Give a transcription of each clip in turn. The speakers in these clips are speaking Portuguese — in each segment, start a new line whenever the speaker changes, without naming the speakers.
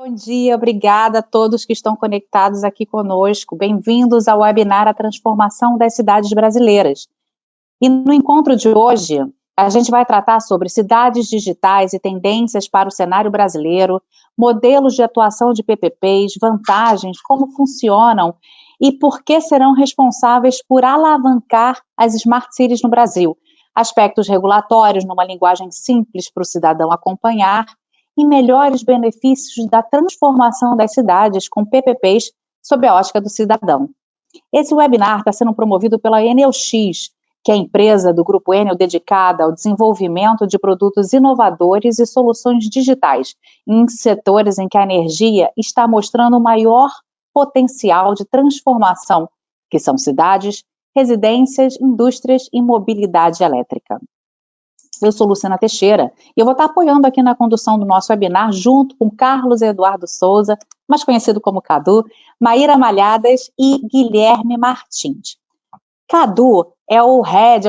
Bom dia, obrigada a todos que estão conectados aqui conosco. Bem-vindos ao webinar A Transformação das Cidades Brasileiras. E no encontro de hoje, a gente vai tratar sobre cidades digitais e tendências para o cenário brasileiro, modelos de atuação de PPPs, vantagens, como funcionam e por que serão responsáveis por alavancar as Smart Cities no Brasil. Aspectos regulatórios numa linguagem simples para o cidadão acompanhar e melhores benefícios da transformação das cidades com PPPs sob a ótica do cidadão. Esse webinar está sendo promovido pela EnelX, que é a empresa do Grupo Enel dedicada ao desenvolvimento de produtos inovadores e soluções digitais em setores em que a energia está mostrando o maior potencial de transformação, que são cidades, residências, indústrias e mobilidade elétrica. Eu sou Luciana Teixeira e eu vou estar apoiando aqui na condução do nosso webinar junto com Carlos Eduardo Souza, mais conhecido como Cadu, Maíra Malhadas e Guilherme Martins. Cadu é o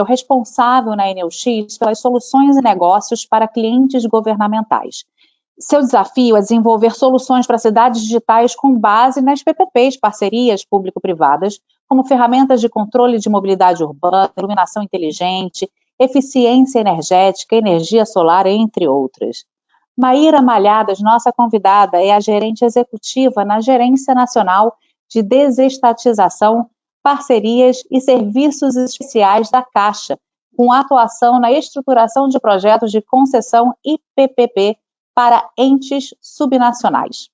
responsável na EnelX pelas soluções e negócios para clientes governamentais. Seu desafio é desenvolver soluções para cidades digitais com base nas PPPs, parcerias público-privadas, como ferramentas de controle de mobilidade urbana, iluminação inteligente, eficiência energética, energia solar, entre outras. Maíra Malhadas, nossa convidada, é a gerente executiva na Gerência Nacional de Desestatização, Parcerias e Serviços Especiais da Caixa, com atuação na estruturação de projetos de concessão e PPP para entes subnacionais.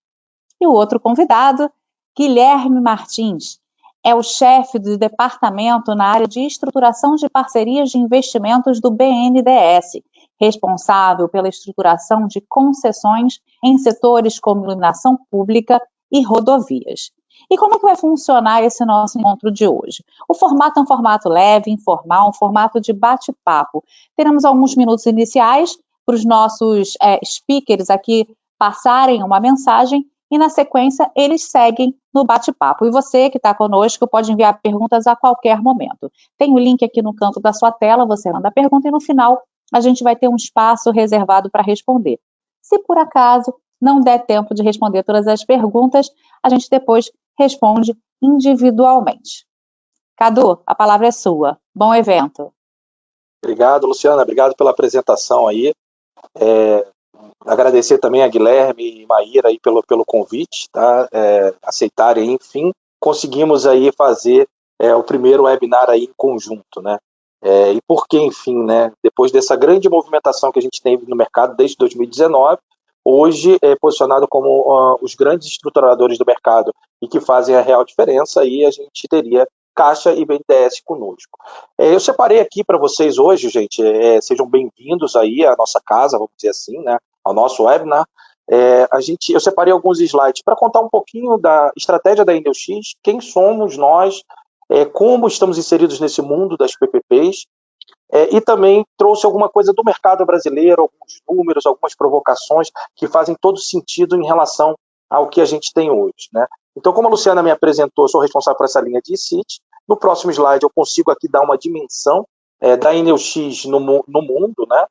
E o outro convidado, Guilherme Martins, é o chefe do departamento na área de estruturação de parcerias de investimentos do BNDES, responsável pela estruturação de concessões em setores como iluminação pública e rodovias. E como é que vai funcionar esse nosso encontro de hoje? O formato é um formato leve, informal, um formato de bate-papo. Teremos alguns minutos iniciais para os nossos speakers aqui passarem uma mensagem e, na sequência, eles seguem no bate-papo. E você que está conosco pode enviar perguntas a qualquer momento. Tem o link aqui no canto da sua tela, você manda a pergunta e, no final, a gente vai ter um espaço reservado para responder. Se, por acaso, não der tempo de responder todas as perguntas, a gente depois responde individualmente. Cadu, a palavra é sua. Bom evento.
Obrigado, Luciana. Obrigado pela apresentação aí. Agradecer também a Guilherme e Maíra aí pelo convite, tá? Aceitarem, enfim, conseguimos aí fazer o primeiro webinar aí em conjunto, né? E por que, enfim, né? Depois dessa grande movimentação que a gente tem no mercado desde 2019, hoje é posicionado como os grandes estruturadores do mercado e que fazem a real diferença, aí a gente teria Caixa e BNDES conosco. Eu separei aqui para vocês hoje, gente, sejam bem-vindos aí à nossa casa, vamos dizer assim, né, ao nosso webinar. Eu separei alguns slides para contar um pouquinho da estratégia da EnelX, quem somos nós, como estamos inseridos nesse mundo das PPPs, e também trouxe alguma coisa do mercado brasileiro, alguns números, algumas provocações que fazem todo sentido em relação ao que a gente tem hoje, né? Então, como a Luciana me apresentou, eu sou responsável por essa linha de e-City. No próximo slide eu consigo aqui dar uma dimensão da EnelX no mundo, né?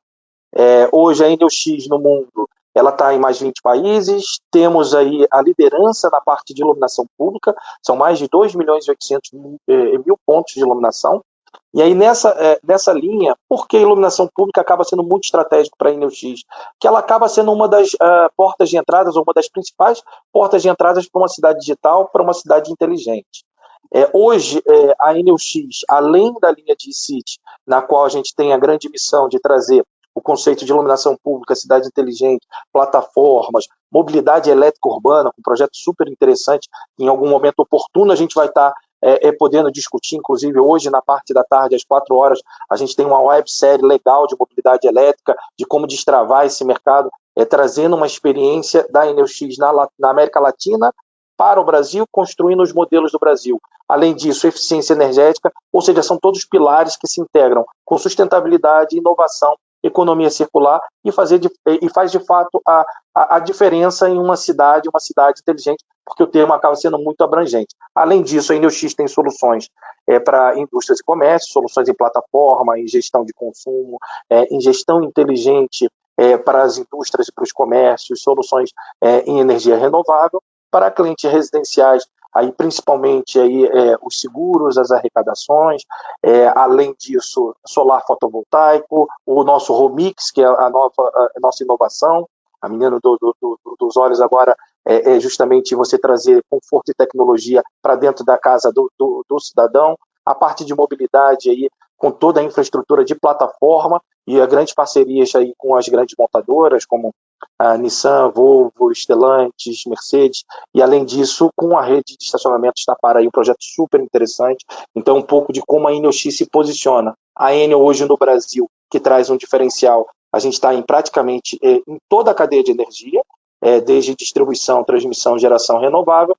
Hoje a EnelX no mundo ela está em mais de 20 países, temos aí a liderança na parte de iluminação pública, são mais de 2.800.000 pontos de iluminação. E aí, nessa linha, por que a iluminação pública acaba sendo muito estratégico para a EnelX? Que ela acaba sendo uma das portas de entradas, ou uma das principais portas de entradas para uma cidade digital, para uma cidade inteligente. Hoje, a EnelX, além da linha de e-City, na qual a gente tem a grande missão de trazer o conceito de iluminação pública, cidade inteligente, plataformas, mobilidade elétrica urbana, um projeto super interessante, em algum momento oportuno a gente vai estar podendo discutir, inclusive hoje na parte da tarde, às 4 horas, a gente tem uma websérie legal de mobilidade elétrica, de como destravar esse mercado, trazendo uma experiência da EnelX na América Latina para o Brasil, construindo os modelos do Brasil. Além disso, eficiência energética, ou seja, são todos pilares que se integram com sustentabilidade, inovação, economia circular e faz de fato a diferença em uma cidade inteligente, porque o termo acaba sendo muito abrangente. Além disso, a EnelX tem soluções para indústrias e comércio, soluções em plataforma, em gestão de consumo, em gestão inteligente para as indústrias e para os comércios, soluções em energia renovável, para clientes residenciais, aí principalmente aí, os seguros, as arrecadações, além disso, solar fotovoltaico, o nosso Romix, que é a nossa inovação, a menina dos olhos agora é justamente você trazer conforto e tecnologia para dentro da casa do cidadão, a parte de mobilidade aí, com toda a infraestrutura de plataforma e as grandes parcerias aí com as grandes montadoras, como a Nissan, Volvo, Stellantis, Mercedes, e além disso, com a rede de estacionamento está para aí um projeto super interessante. Então, um pouco de como a Enel X se posiciona. A Enel hoje no Brasil, que traz um diferencial, a gente está praticamente em toda a cadeia de energia, desde distribuição, transmissão, geração renovável,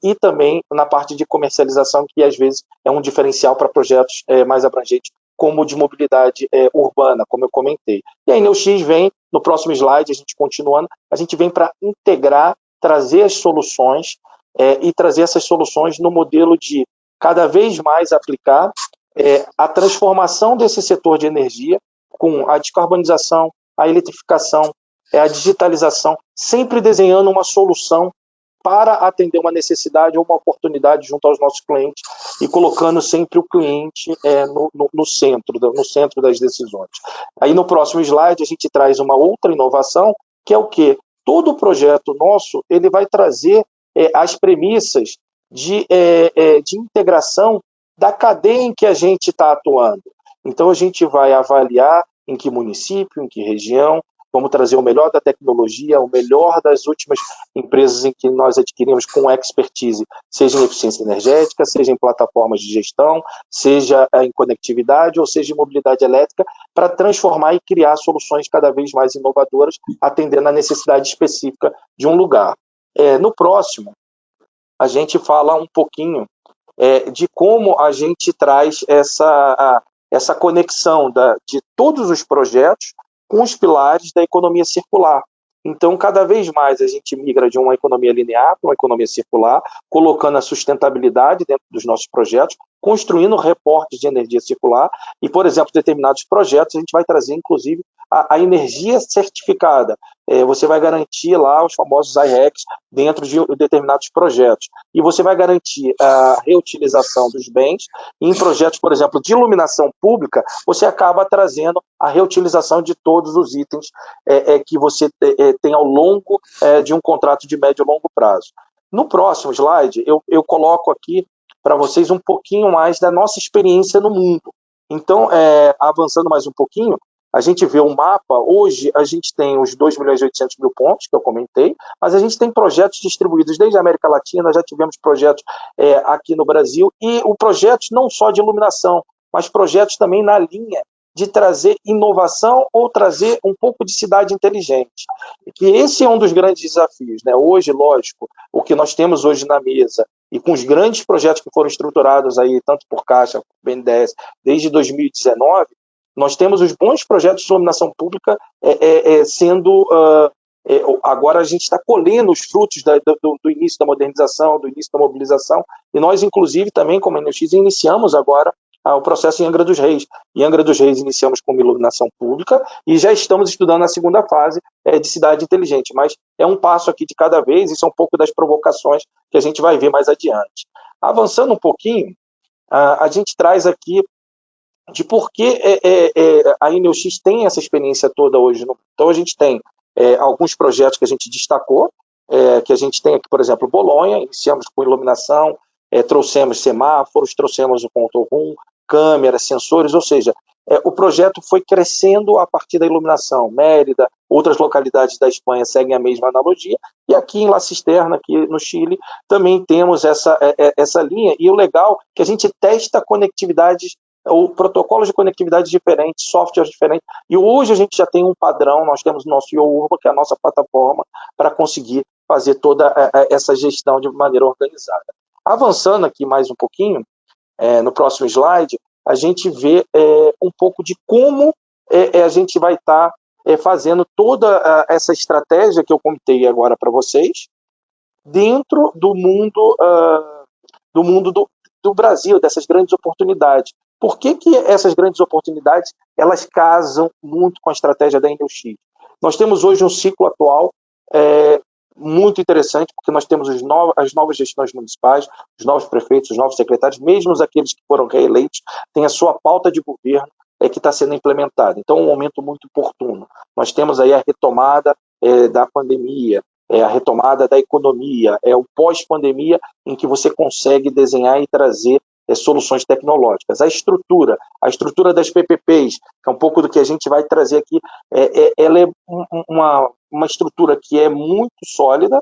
e também na parte de comercialização, que às vezes é um diferencial para projetos mais abrangentes, como de mobilidade urbana, como eu comentei. E a Enel X vem, no próximo slide, a gente continuando, a gente vem para integrar, trazer as soluções e trazer essas soluções no modelo de cada vez mais aplicar a transformação desse setor de energia com a descarbonização, a eletrificação, a digitalização, sempre desenhando uma solução para atender uma necessidade ou uma oportunidade junto aos nossos clientes e colocando sempre o cliente no centro das decisões. Aí no próximo slide a gente traz uma outra inovação, que é o quê? Todo o projeto nosso ele vai trazer as premissas de integração da cadeia em que a gente está atuando. Então a gente vai avaliar em que município, em que região, vamos trazer o melhor da tecnologia, o melhor das últimas empresas em que nós adquirimos com expertise, seja em eficiência energética, seja em plataformas de gestão, seja em conectividade ou seja em mobilidade elétrica, para transformar e criar soluções cada vez mais inovadoras, atendendo à necessidade específica de um lugar. No próximo, a gente fala um pouquinho de como a gente traz essa conexão de todos os projetos com os pilares da economia circular. Então, cada vez mais a gente migra de uma economia linear para uma economia circular, colocando a sustentabilidade dentro dos nossos projetos, construindo reportes de energia circular e, por exemplo, determinados projetos a gente vai trazer, inclusive, a energia certificada. Você vai garantir lá os famosos I-RECs dentro de determinados projetos. E você vai garantir a reutilização dos bens. E em projetos, por exemplo, de iluminação pública, você acaba trazendo a reutilização de todos os itens que você tem ao longo de um contrato de médio e longo prazo. No próximo slide, eu coloco aqui para vocês um pouquinho mais da nossa experiência no mundo. Então, avançando mais um pouquinho, a gente vê um mapa, hoje a gente tem os 2.800.000 pontos, que eu comentei, mas a gente tem projetos distribuídos desde a América Latina, já tivemos projetos aqui no Brasil, e o projetos não só de iluminação, mas projetos também na linha de trazer inovação ou trazer um pouco de cidade inteligente. Que esse é um dos grandes desafios, né? Hoje, lógico, o que nós temos hoje na mesa, e com os grandes projetos que foram estruturados aí, tanto por Caixa, por BNDES, desde 2019, nós temos os bons projetos de iluminação pública sendo... agora a gente está colhendo os frutos do início da modernização, do início da mobilização, e nós, inclusive, também, como a Enel X, iniciamos agora o processo em Angra dos Reis. Em Angra dos Reis iniciamos com iluminação pública e já estamos estudando a segunda fase de cidade inteligente, mas é um passo aqui de cada vez, isso é um pouco das provocações que a gente vai ver mais adiante. Avançando um pouquinho, a gente traz aqui de por que a Enel X tem essa experiência toda hoje. Então, a gente tem alguns projetos que a gente destacou, que a gente tem aqui, por exemplo, Bolonha, iniciamos com iluminação, trouxemos semáforos, trouxemos o control room, câmeras, sensores, ou seja, o projeto foi crescendo a partir da iluminação. Mérida, outras localidades da Espanha seguem a mesma analogia, e aqui em La Cisterna, aqui no Chile, também temos essa linha, e o legal é que a gente testa conectividades ou protocolos de conectividade diferentes, softwares diferentes, e hoje a gente já tem um padrão, nós temos o nosso IOURBA, que é a nossa plataforma, para conseguir fazer toda essa gestão de maneira organizada. Avançando aqui mais um pouquinho, no próximo slide, a gente vê um pouco de como a gente vai estar fazendo toda essa estratégia que eu comentei agora para vocês, dentro do mundo do Brasil, dessas grandes oportunidades. Por que essas grandes oportunidades elas casam muito com a estratégia da Enel X? Nós temos hoje um ciclo atual muito interessante, porque nós temos as novas gestões municipais, os novos prefeitos, os novos secretários, mesmo aqueles que foram reeleitos, têm a sua pauta de governo que está sendo implementada. Então, é um momento muito oportuno. Nós temos aí a retomada da pandemia, a retomada da economia, o pós-pandemia, em que você consegue desenhar e trazer soluções tecnológicas. A estrutura das PPPs, que é um pouco do que a gente vai trazer aqui, ela é uma estrutura que é muito sólida.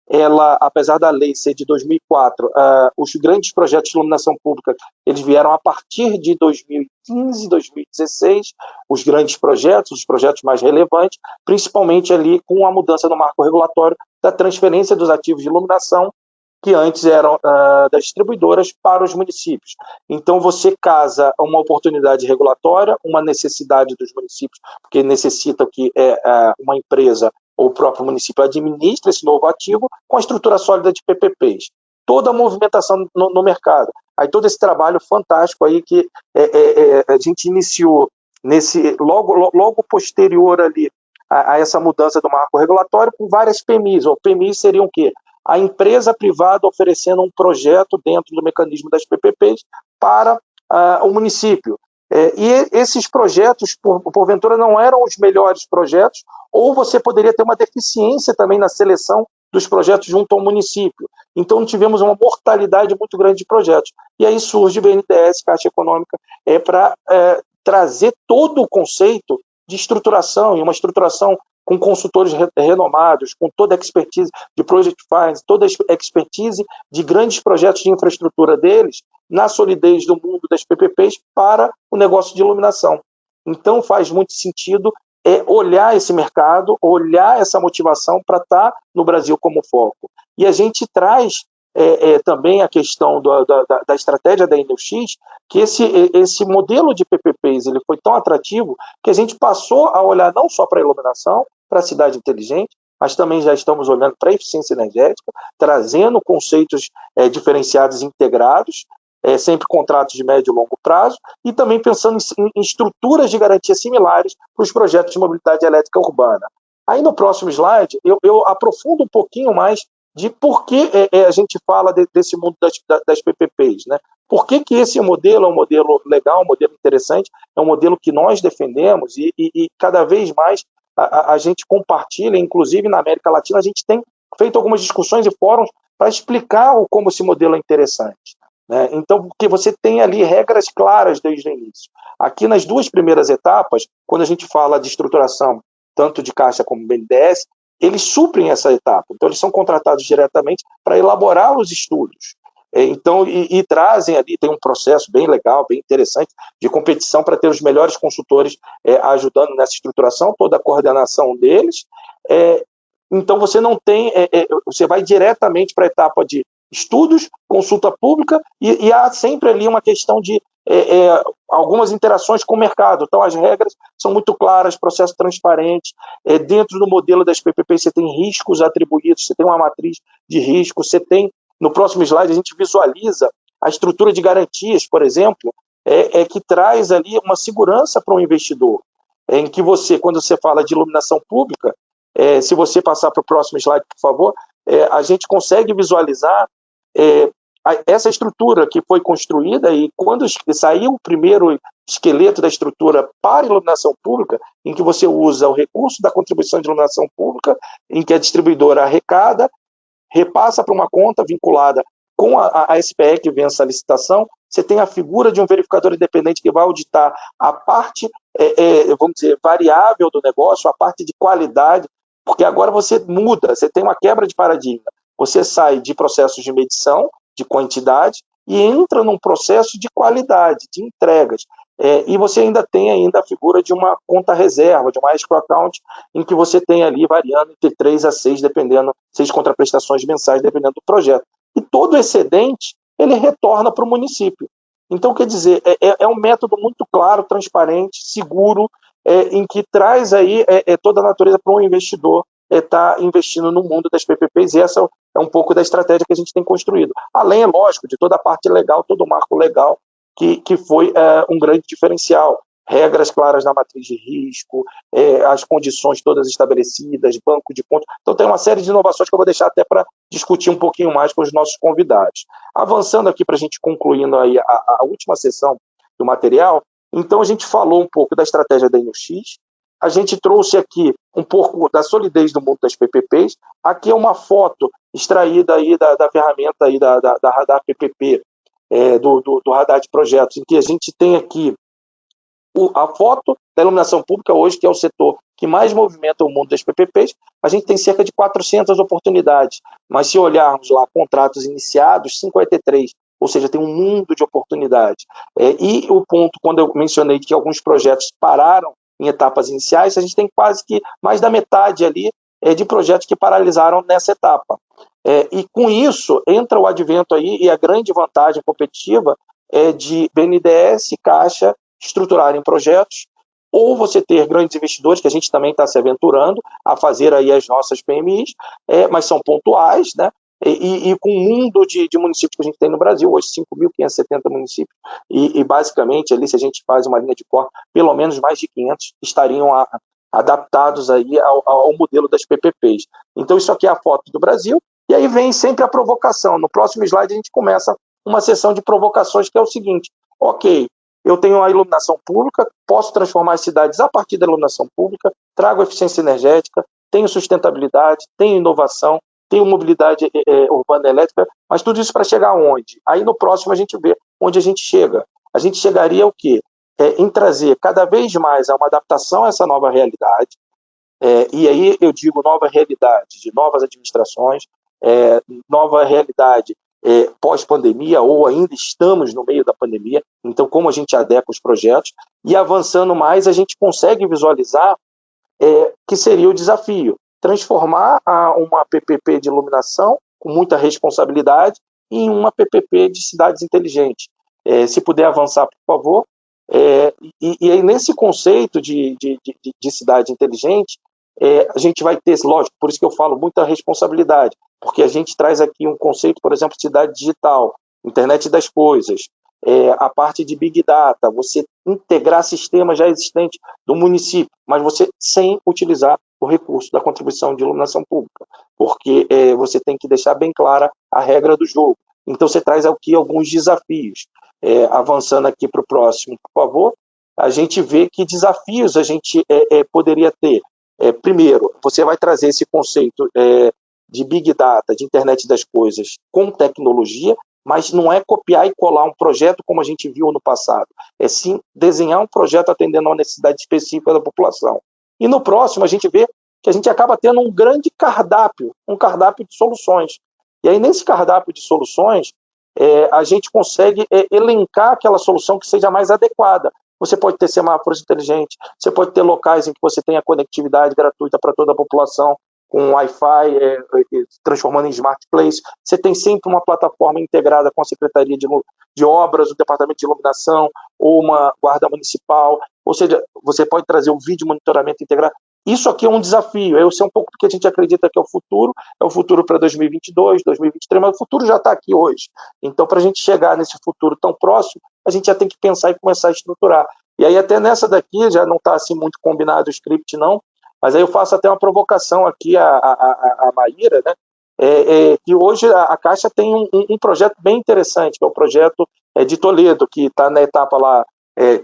Ela, apesar da lei ser de 2004, os grandes projetos de iluminação pública, eles vieram a partir de 2015, 2016, os grandes projetos, os projetos mais relevantes, principalmente ali com a mudança no marco regulatório da transferência dos ativos de iluminação que antes eram das distribuidoras para os municípios. Então, você casa uma oportunidade regulatória, uma necessidade dos municípios, porque necessita que uma empresa ou o próprio município administre esse novo ativo com a estrutura sólida de PPPs. Toda a movimentação no mercado. Aí todo esse trabalho fantástico aí que a gente iniciou logo posterior ali a essa mudança do marco regulatório com várias PMIs. Ou PMIs seriam o quê? A empresa privada oferecendo um projeto dentro do mecanismo das PPPs para o município. E esses projetos, porventura, não eram os melhores projetos, ou você poderia ter uma deficiência também na seleção dos projetos junto ao município. Então, tivemos uma mortalidade muito grande de projetos. E aí surge o BNDES, Caixa Econômica, para trazer todo o conceito de estruturação, e uma estruturação com consultores renomados, com toda a expertise de Project Finance, toda a expertise de grandes projetos de infraestrutura deles, na solidez do mundo das PPPs para o negócio de iluminação. Então faz muito sentido olhar esse mercado, olhar essa motivação para estar no Brasil como foco. E a gente traz também a questão da estratégia da Enel X, que esse modelo de PPPs ele foi tão atrativo que a gente passou a olhar não só para a iluminação, para a cidade inteligente, mas também já estamos olhando para a eficiência energética, trazendo conceitos diferenciados e integrados, sempre contratos de médio e longo prazo, e também pensando em estruturas de garantia similares para os projetos de mobilidade elétrica urbana. Aí no próximo slide, eu aprofundo um pouquinho mais de por que a gente fala desse mundo das PPPs, né? Por que esse modelo é um modelo legal, um modelo interessante, é um modelo que nós defendemos e cada vez mais a gente compartilha, inclusive na América Latina, a gente tem feito algumas discussões e fóruns para explicar como esse modelo é interessante. Né? Então, porque você tem ali regras claras desde o início. Aqui nas duas primeiras etapas, quando a gente fala de estruturação, tanto de Caixa como BNDES, eles suprem essa etapa. Então, eles são contratados diretamente para elaborar os estudos. Então, e trazem ali, tem um processo bem legal, bem interessante, de competição para ter os melhores consultores ajudando nessa estruturação, toda a coordenação deles. Então, você não tem, você vai diretamente para a etapa de estudos, consulta pública, e há sempre ali uma questão de algumas interações com o mercado. Então, as regras são muito claras, processo transparente. Dentro do modelo das PPP, você tem riscos atribuídos, você tem uma matriz de risco, você tem. No próximo slide, a gente visualiza a estrutura de garantias, por exemplo, que traz ali uma segurança para o investidor, em que você, quando você fala de iluminação pública, se você passar para o próximo slide, por favor, a gente consegue visualizar essa estrutura que foi construída e quando saiu o primeiro esqueleto da estrutura para iluminação pública, em que você usa o recurso da contribuição de iluminação pública, em que a distribuidora arrecada, repassa para uma conta vinculada com a SPE que vence a licitação, você tem a figura de um verificador independente que vai auditar a parte, vamos dizer, variável do negócio, a parte de qualidade, porque agora você muda, você tem uma quebra de paradigma. Você sai de processos de medição, de quantidade, e entra num processo de qualidade, de entregas. E você ainda tem a figura de uma conta reserva, de uma escrow account, em que você tem ali variando entre 3 a 6, dependendo, 6 contraprestações mensais, dependendo do projeto. E todo excedente, ele retorna para o município. Então, quer dizer, é um método muito claro, transparente, seguro, em que traz aí toda a natureza para um investidor estar investindo no mundo das PPPs, e essa é um pouco da estratégia que a gente tem construído. Além, é lógico, de toda a parte legal, todo o marco legal, que foi um grande diferencial. regras claras na matriz de risco, as condições todas estabelecidas, banco de pontos. Então, tem uma série de inovações que eu vou deixar até para discutir um pouquinho mais com os nossos convidados. Avançando aqui para a gente concluindo aí a última sessão do material, então a gente falou um pouco da estratégia da InnoX, a gente trouxe aqui um pouco da solidez do mundo das PPPs. Aqui é uma foto extraída aí da ferramenta aí da Radar PPP, do Radar de Projetos, em que a gente tem aqui a foto da iluminação pública hoje, que é o setor que mais movimenta o mundo das PPPs. A gente tem cerca de 400 oportunidades, mas se olharmos lá contratos iniciados, 53, ou seja, tem um mundo de oportunidades. E o ponto, quando eu mencionei que alguns projetos pararam em etapas iniciais, a gente tem quase que mais da metade ali de projetos que paralisaram nessa etapa. E com isso, entra o advento aí, e a grande vantagem competitiva é de BNDES e Caixa estruturarem projetos, ou você ter grandes investidores, que a gente também está se aventurando a fazer aí as nossas PMIs, mas são pontuais, né? E com o mundo de municípios que a gente tem no Brasil, hoje 5.570 municípios, e basicamente ali, se a gente faz uma linha de corte, pelo menos mais de 500 estariam adaptados aí ao modelo das PPPs. Então isso aqui é a foto do Brasil, e aí vem sempre a provocação. No próximo slide a gente começa uma sessão de provocações, que é o seguinte: ok, eu tenho a iluminação pública, posso transformar as cidades a partir da iluminação pública, trago eficiência energética, tenho sustentabilidade, tenho inovação, tenho mobilidade urbana elétrica, mas tudo isso para chegar aonde? Aí no próximo a gente vê onde a gente chega. A gente chegaria ao quê? Em trazer cada vez mais a uma adaptação a essa nova realidade, e aí eu digo nova realidade de novas administrações, nova realidade pós-pandemia, ou ainda estamos no meio da pandemia, então como a gente adequa os projetos, e avançando mais, a gente consegue visualizar que seria o desafio, transformar uma PPP de iluminação com muita responsabilidade em uma PPP de cidades inteligentes. Se puder avançar, por favor. E aí, nesse conceito de cidade inteligente, a gente vai ter, lógico, por isso que eu falo muita responsabilidade, porque a gente traz aqui um conceito, por exemplo, de cidade digital, internet das coisas, a parte de Big Data, você integrar sistemas já existentes do município, mas você sem utilizar o recurso da contribuição de iluminação pública, porque você tem que deixar bem clara a regra do jogo. Então você traz aqui alguns desafios. Avançando aqui para o próximo, por favor, a gente vê que desafios a gente poderia ter. Primeiro, você vai trazer esse conceito de Big Data, de internet das coisas, com tecnologia, mas não é copiar e colar um projeto como a gente viu no passado, é sim desenhar um projeto atendendo a uma necessidade específica da população. E no próximo a gente vê que a gente acaba tendo um grande cardápio, um cardápio de soluções. E aí nesse cardápio de soluções, a gente consegue elencar aquela solução que seja mais adequada. Você pode ter semáforos inteligentes, você pode ter locais em que você tenha conectividade gratuita para toda a população, com Wi-Fi, transformando em Smart Place. Você tem sempre uma plataforma integrada com a Secretaria de Obras, o Departamento de Iluminação, ou uma guarda municipal. Ou seja, você pode trazer um vídeo monitoramento integrado. Isso aqui é um desafio, eu sei um pouco do que a gente acredita que é o futuro para 2022, 2023, mas o futuro já está aqui hoje. Então, para a gente chegar nesse futuro tão próximo, a gente já tem que pensar e começar a estruturar. E aí, até nessa daqui, já não está assim muito combinado o script, não, mas aí eu faço até uma provocação aqui a Maíra, né? Que hoje a Caixa tem um projeto bem interessante, que é o projeto de Toledo, que está na etapa lá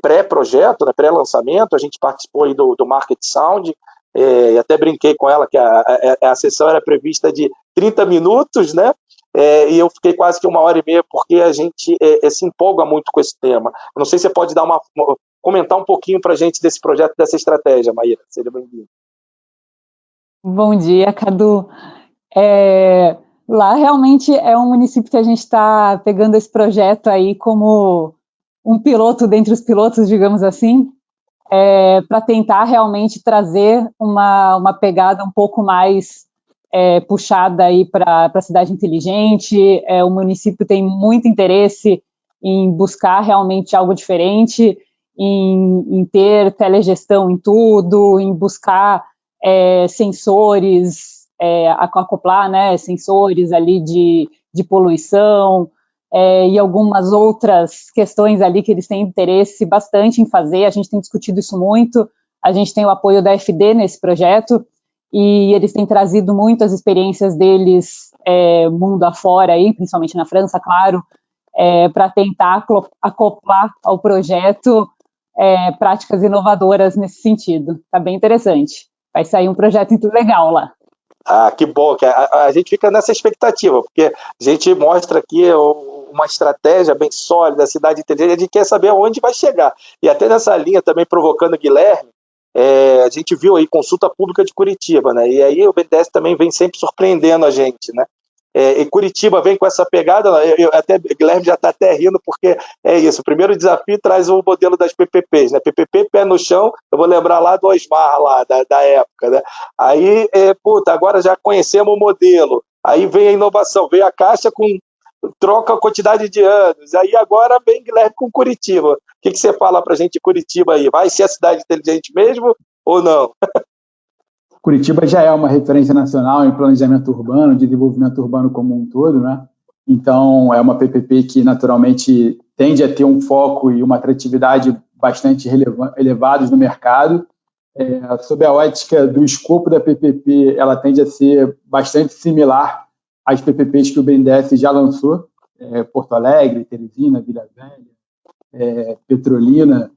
pré-projeto, né, pré-lançamento. A gente participou aí do Market Sound, e até brinquei com ela que a sessão era prevista de 30 minutos, né? E eu fiquei quase que 1h30, porque a gente se empolga muito com esse tema. Eu não sei se você pode comentar um pouquinho para a gente desse projeto, dessa estratégia, Maíra. Seja bem-vindo.
Bom dia, Cadu. Lá realmente é um município que a gente está pegando esse projeto aí como um piloto dentre os pilotos, digamos assim, para tentar realmente trazer uma pegada um pouco mais puxada aí para a cidade inteligente. O município tem muito interesse em buscar realmente algo diferente, em ter telegestão em tudo, em buscar sensores, acoplar, né, sensores ali de poluição, e algumas outras questões ali que eles têm interesse bastante em fazer. A gente tem discutido isso muito, a gente tem o apoio da FD nesse projeto, e eles têm trazido muitas experiências deles mundo afora, aí, principalmente na França, claro, para tentar acoplar ao projeto práticas inovadoras nesse sentido. Está bem interessante. Vai sair um projeto muito legal lá.
Ah, que bom, que a gente fica nessa expectativa, porque a gente mostra aqui uma estratégia bem sólida, a cidade inteligente, a gente quer saber aonde vai chegar. E até nessa linha, também provocando o Guilherme, a gente viu aí consulta pública de Curitiba, né? E aí o BNDES também vem sempre surpreendendo a gente, né? E Curitiba vem com essa pegada, o Guilherme já está até rindo, porque é isso, o primeiro desafio traz o modelo das PPPs, né? PPP, pé no chão, eu vou lembrar lá do Osmar, lá, da época, né? Aí, agora já conhecemos o modelo, aí vem a inovação, vem a Caixa troca a quantidade de anos, aí agora vem Guilherme com Curitiba. O que você fala para a gente de Curitiba aí? Vai ser a cidade inteligente mesmo ou não?
Curitiba já é uma referência nacional em planejamento urbano, desenvolvimento urbano como um todo, né? Então, é uma PPP que, naturalmente, tende a ter um foco e uma atratividade bastante elevados no mercado. Sob a ótica do escopo da PPP, ela tende a ser bastante similar às PPPs que o BNDES já lançou, Porto Alegre, Teresina, Vila Velha, Petrolina.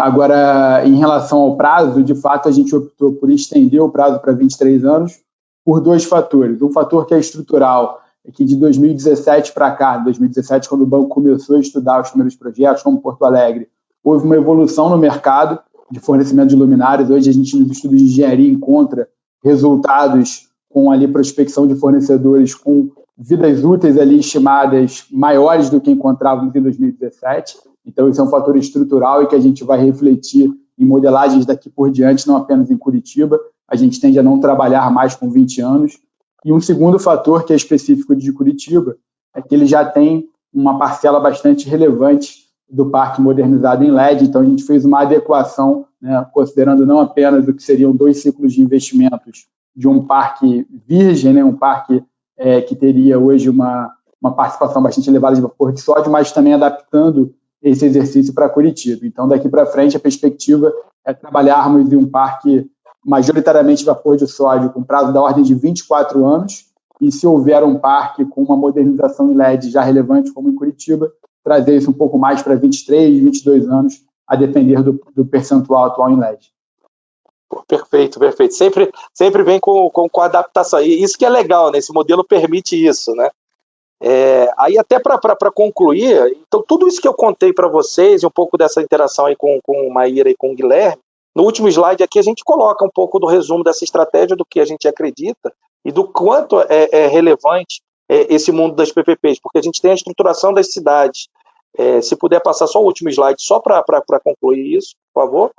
Agora, em relação ao prazo, de fato, a gente optou por estender o prazo para 23 anos por dois fatores. Um fator que é estrutural, é que de 2017 para cá, 2017, quando o banco começou a estudar os primeiros projetos, como Porto Alegre, houve uma evolução no mercado de fornecimento de luminárias. Hoje, a gente, nos estudos de engenharia, encontra resultados com ali prospecção de fornecedores com vidas úteis ali estimadas maiores do que encontrávamos em 2017. Então, isso é um fator estrutural e que a gente vai refletir em modelagens daqui por diante, não apenas em Curitiba. A gente tende a não trabalhar mais com 20 anos. E um segundo fator, que é específico de Curitiba, é que ele já tem uma parcela bastante relevante do parque modernizado em LED. Então, a gente fez uma adequação, né, considerando não apenas o que seriam 2 ciclos de investimentos de um parque virgem, né, um parque que teria hoje uma participação bastante elevada de vapor de sódio, mas também adaptando esse exercício para Curitiba. Então, daqui para frente, a perspectiva é trabalharmos em um parque majoritariamente de vapor de sódio com prazo da ordem de 24 anos, e se houver um parque com uma modernização em LED já relevante, como em Curitiba, trazer isso um pouco mais para 23, 22 anos, a depender do percentual atual em LED.
Perfeito, perfeito. Sempre vem com adaptação. E isso que é legal, né? Esse modelo permite isso, né? Aí até para concluir, então tudo isso que eu contei para vocês, e um pouco dessa interação aí com o Maíra e com o Guilherme, no último slide aqui a gente coloca um pouco do resumo dessa estratégia, do que a gente acredita e do quanto é relevante esse mundo das PPPs, porque a gente tem a estruturação das cidades. Se puder passar só o último slide, só para concluir isso, por favor.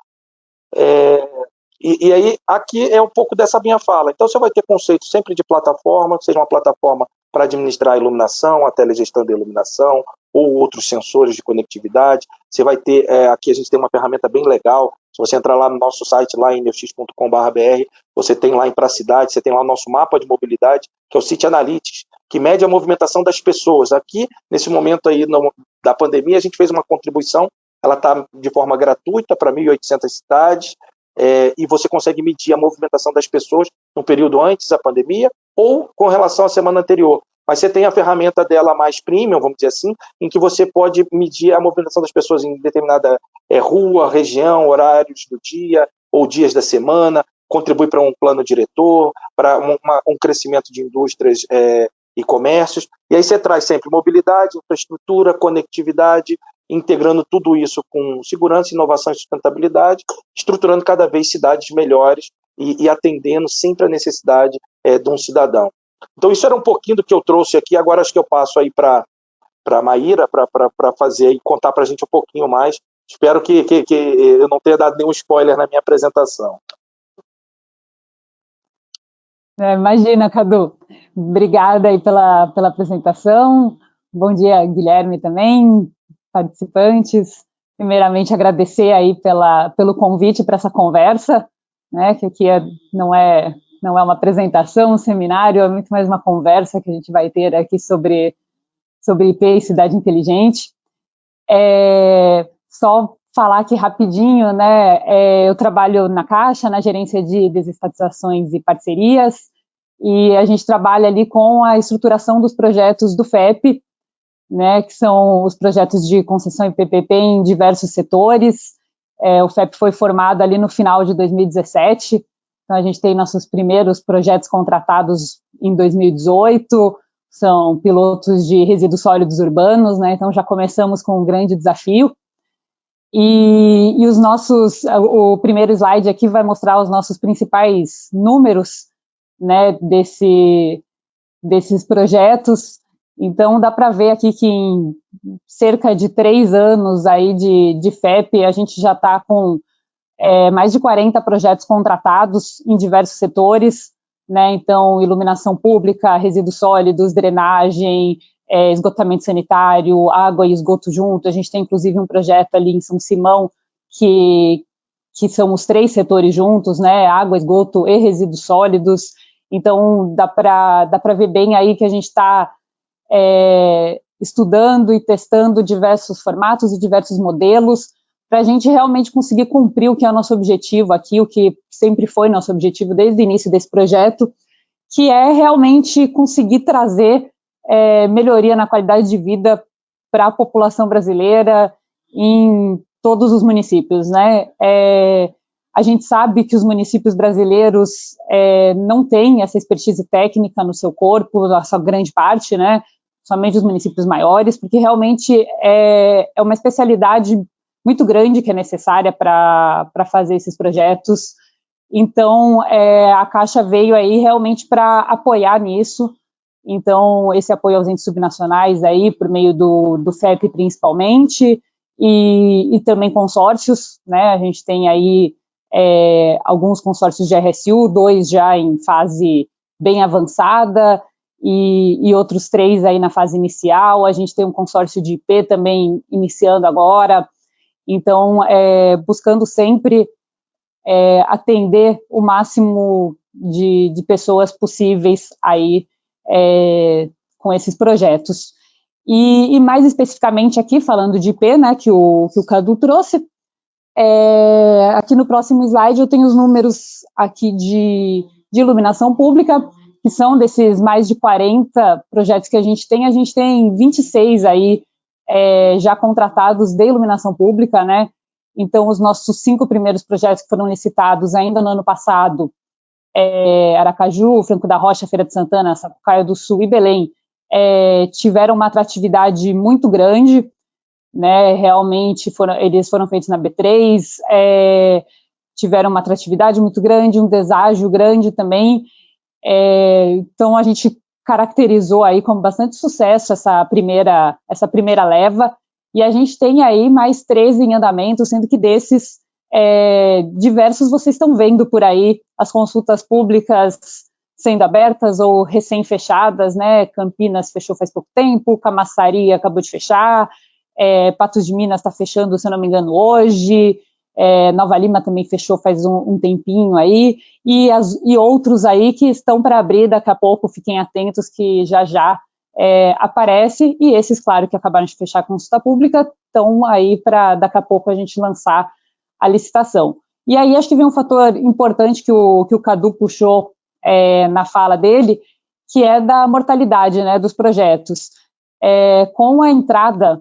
E aí, aqui é um pouco dessa minha fala. Então, você vai ter conceito sempre de plataforma, seja uma plataforma para administrar a iluminação, a telegestão da iluminação, ou outros sensores de conectividade. Você vai ter, aqui a gente tem uma ferramenta bem legal. Se você entrar lá no nosso site, lá em neox.com.br, você tem lá em Pra Cidade, você tem lá o nosso mapa de mobilidade, que é o City Analytics, que mede a movimentação das pessoas. Aqui, nesse momento aí da pandemia, a gente fez uma contribuição, ela está de forma gratuita para 1.800 cidades, e você consegue medir a movimentação das pessoas no período antes da pandemia ou com relação à semana anterior. Mas você tem a ferramenta dela mais premium, vamos dizer assim, em que você pode medir a movimentação das pessoas em determinada rua, região, horários do dia ou dias da semana, contribui para um plano diretor, para um crescimento de indústrias e comércios. E aí você traz sempre mobilidade, infraestrutura, conectividade, integrando tudo isso com segurança, inovação e sustentabilidade, estruturando cada vez cidades melhores e atendendo sempre a necessidade de um cidadão. Então, isso era um pouquinho do que eu trouxe aqui. Agora, acho que eu passo aí para a Maíra para fazer e contar para a gente um pouquinho mais. Espero que eu não tenha dado nenhum spoiler na minha apresentação.
Imagina, Cadu. Obrigada aí pela apresentação. Bom dia, Guilherme, também, participantes. Primeiramente, agradecer aí pelo convite para essa conversa, né, que aqui não é uma apresentação, um seminário, é muito mais uma conversa que a gente vai ter aqui sobre sobre IP e cidade inteligente. Só falar aqui rapidinho, né? Eu trabalho na Caixa, na gerência de desestatizações e parcerias, e a gente trabalha ali com a estruturação dos projetos do FEP, né, que são os projetos de concessão e PPP em diversos setores. O FEP foi formado ali no final de 2017, então a gente tem nossos primeiros projetos contratados em 2018, são pilotos de resíduos sólidos urbanos, né, então já começamos com um grande desafio. E os nossos, o primeiro slide aqui vai mostrar os nossos principais números, né, desses projetos. Então, dá para ver aqui que em cerca de 3 anos aí de FEP, a gente já está com mais de 40 projetos contratados em diversos setores, né? Então, iluminação pública, resíduos sólidos, drenagem, esgotamento sanitário, água e esgoto junto. A gente tem, inclusive, um projeto ali em São Simão que são os 3 setores juntos, né? Água, esgoto e resíduos sólidos. Então, dá para ver bem aí que a gente está estudando e testando diversos formatos e diversos modelos para a gente realmente conseguir cumprir o que é o nosso objetivo aqui, o que sempre foi nosso objetivo desde o início desse projeto, que é realmente conseguir trazer melhoria na qualidade de vida para a população brasileira em todos os municípios, né? A gente sabe que os municípios brasileiros não têm essa expertise técnica no seu corpo, a sua grande parte, né? Somente os municípios maiores, porque realmente é uma especialidade muito grande que é necessária para fazer esses projetos. Então, a Caixa veio aí realmente para apoiar nisso. Então, esse apoio aos entes subnacionais aí, por meio do FEP principalmente, e também consórcios, né? A gente tem aí alguns consórcios de RSU, 2 já em fase bem avançada, e outros 3 aí na fase inicial. A gente tem um consórcio de IP também iniciando agora. Então, buscando sempre atender o máximo de pessoas possíveis aí com esses projetos. E mais especificamente aqui, falando de IP, né, que o Cadu trouxe, aqui no próximo slide eu tenho os números aqui de iluminação pública, que são desses mais de 40 projetos que a gente tem 26 aí já contratados de iluminação pública, né? Então, os nossos 5 primeiros projetos que foram licitados ainda no ano passado, Aracaju, Franco da Rocha, Feira de Santana, Sapucaia do Sul e Belém, tiveram uma atratividade muito grande, né? Realmente eles foram feitos na B3, tiveram uma atratividade muito grande, um deságio grande também. Então a gente caracterizou aí como bastante sucesso essa primeira leva, e a gente tem aí mais 13 em andamento, sendo que desses diversos vocês estão vendo por aí as consultas públicas sendo abertas ou recém-fechadas, né? Campinas fechou faz pouco tempo, Camaçari acabou de fechar, Patos de Minas está fechando, se eu não me engano, hoje, Nova Lima também fechou faz um tempinho aí, e outros aí que estão para abrir daqui a pouco, fiquem atentos que já aparece, e esses, claro, que acabaram de fechar a consulta pública, estão aí para daqui a pouco a gente lançar a licitação. E aí acho que vem um fator importante que o Cadu puxou na fala dele, que é da mortalidade, né, dos projetos. Com a entrada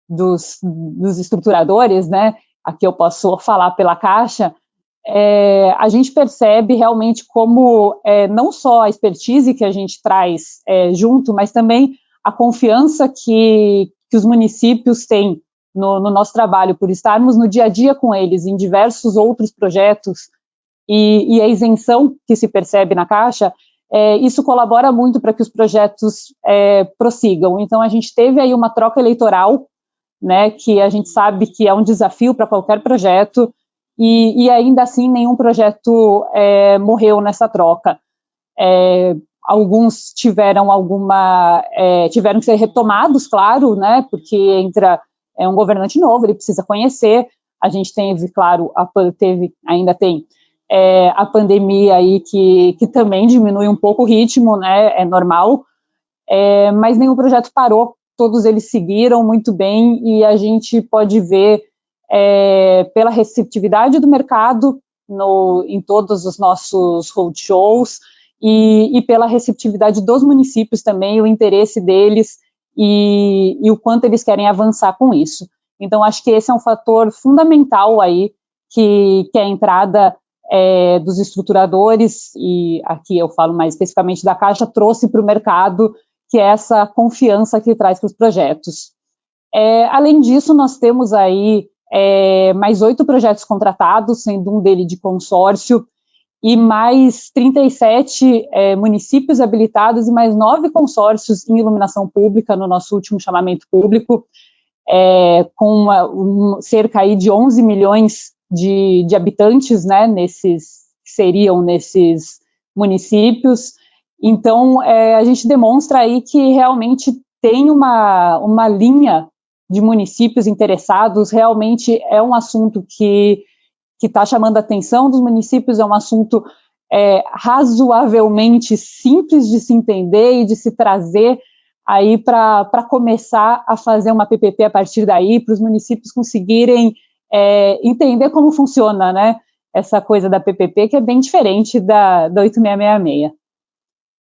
dos estruturadores, né, aqui eu posso falar pela Caixa, a gente percebe realmente como não só a expertise que a gente traz junto, mas também a confiança que os municípios têm no nosso trabalho, por estarmos no dia a dia com eles em diversos outros projetos, e a isenção que se percebe na Caixa, isso colabora muito para que os projetos prossigam. Então a gente teve aí uma troca eleitoral, né, que a gente sabe que é um desafio para qualquer projeto, e ainda assim nenhum projeto morreu nessa troca. Alguns tiveram que ser retomados, claro, né, porque entra um governante novo, ele precisa conhecer. A gente teve, claro, ainda tem a pandemia aí que também diminui um pouco o ritmo, né, é normal, mas nenhum projeto parou, todos eles seguiram muito bem, e a gente pode ver pela receptividade do mercado em todos os nossos roadshows, e pela receptividade dos municípios também, o interesse deles e o quanto eles querem avançar com isso. Então, acho que esse é um fator fundamental aí, que é a entrada dos estruturadores, e aqui eu falo mais especificamente da Caixa, trouxe para o mercado, que é essa confiança que traz para os projetos. Além disso, nós temos aí mais 8 projetos contratados, sendo um deles de consórcio, e mais 37 municípios habilitados e mais 9 consórcios em iluminação pública no nosso último chamamento público, com cerca aí de 11 milhões de habitantes, né, seriam nesses municípios. Então, a gente demonstra aí que realmente tem uma linha de municípios interessados, realmente é um assunto que está chamando a atenção dos municípios, é um assunto razoavelmente simples de se entender e de se trazer aí para começar a fazer uma PPP a partir daí, para os municípios conseguirem entender como funciona, né, essa coisa da PPP, que é bem diferente da 8666.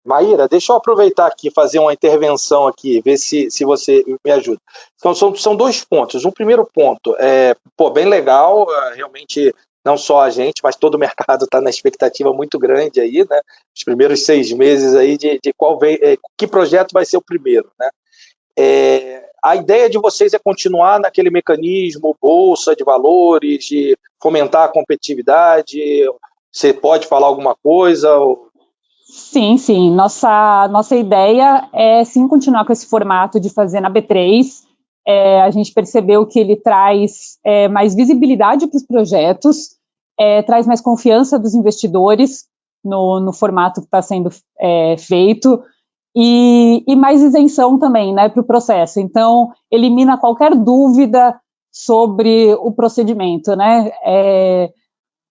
Maíra, deixa eu aproveitar aqui, fazer uma intervenção aqui, ver se você me ajuda. Então, são 2 pontos. Um primeiro ponto bem legal, realmente não só a gente, mas todo o mercado está na expectativa muito grande aí, né? Os primeiros 6 meses aí de qual que projeto vai ser o primeiro, né? A ideia de vocês é continuar naquele mecanismo, bolsa de valores, de fomentar a competitividade. Você pode falar alguma coisa?
Sim. Nossa ideia é sim continuar com esse formato de fazer na B3. A gente percebeu que ele traz mais visibilidade para os projetos, traz mais confiança dos investidores no formato que está sendo feito, e mais isenção também, né, para o processo. Então, elimina qualquer dúvida sobre o procedimento, né?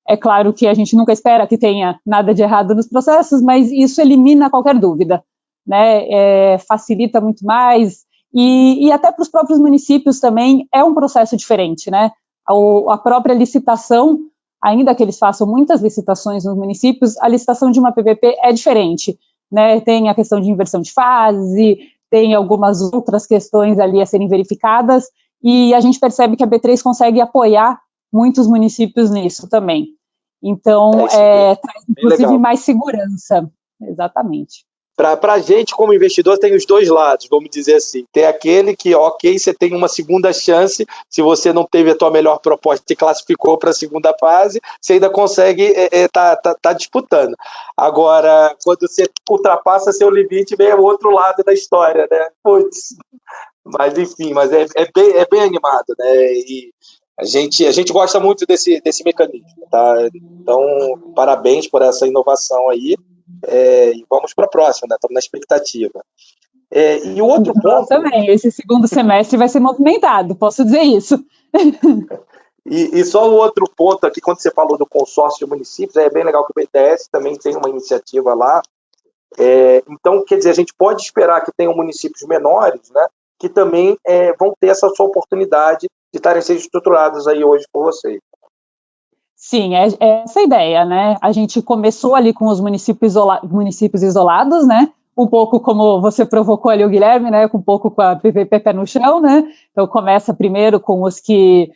É claro que a gente nunca espera que tenha nada de errado nos processos, mas isso elimina qualquer dúvida, né? Facilita muito mais, e até para os próprios municípios também é um processo diferente, né? A própria licitação, ainda que eles façam muitas licitações nos municípios, a licitação de uma PPP é diferente, né? Tem a questão de inversão de fase, tem algumas outras questões ali a serem verificadas, e a gente percebe que a B3 consegue apoiar muitos municípios nisso também. Então, traz, inclusive, mais segurança. Exatamente.
Para a gente, como investidor, tem os 2 lados, vamos dizer assim. Tem aquele que, ok, você tem uma segunda chance, se você não teve a tua melhor proposta, te classificou para a segunda fase, você ainda consegue tá disputando. Agora, quando você ultrapassa seu limite, vem o outro lado da história, né? Putz. Mas, enfim, é bem animado, né? E a gente gosta muito desse mecanismo, tá? Então, parabéns por essa inovação aí, e vamos para a próxima, né? Estamos na expectativa. E o outro ponto...
Também, esse segundo semestre vai ser movimentado, posso dizer isso.
E só um outro ponto aqui, quando você falou do consórcio de municípios, é bem legal que o BTS também tem uma iniciativa lá. Então, quer dizer, a gente pode esperar que tenham municípios menores, né, que também vão ter essa sua oportunidade de estarem sendo estruturados aí hoje por vocês.
Sim, é essa a ideia, né? A gente começou ali com os municípios isolados, né? Um pouco como você provocou ali o Guilherme, né? Um pouco com a PPP pé no chão, né? Então começa primeiro com os que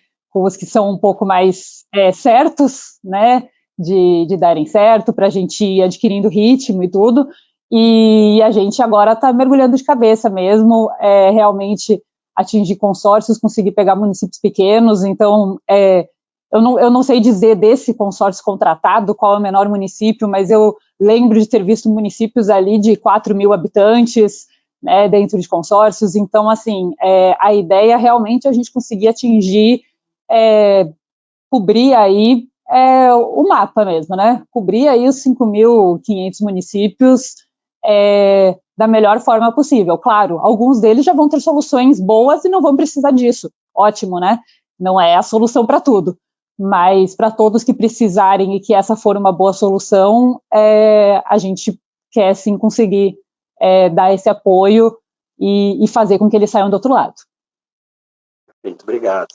são um pouco mais certos, né? De darem certo, para a gente ir adquirindo ritmo e tudo. E a gente agora está mergulhando de cabeça mesmo, realmente atingir consórcios, conseguir pegar municípios pequenos. Então, eu não sei dizer desse consórcio contratado qual é o menor município, mas eu lembro de ter visto municípios ali de 4 mil habitantes, né, dentro de consórcios. Então, assim, a ideia realmente é a gente conseguir atingir, cobrir aí o mapa mesmo, né? Cobrir aí os 5.500 municípios da melhor forma possível. Claro, alguns deles já vão ter soluções boas e não vão precisar disso. Ótimo, né? Não é a solução para tudo. Mas para todos que precisarem e que essa for uma boa solução, a gente quer sim conseguir dar esse apoio e fazer com que eles saiam do outro lado.
Perfeito, obrigado.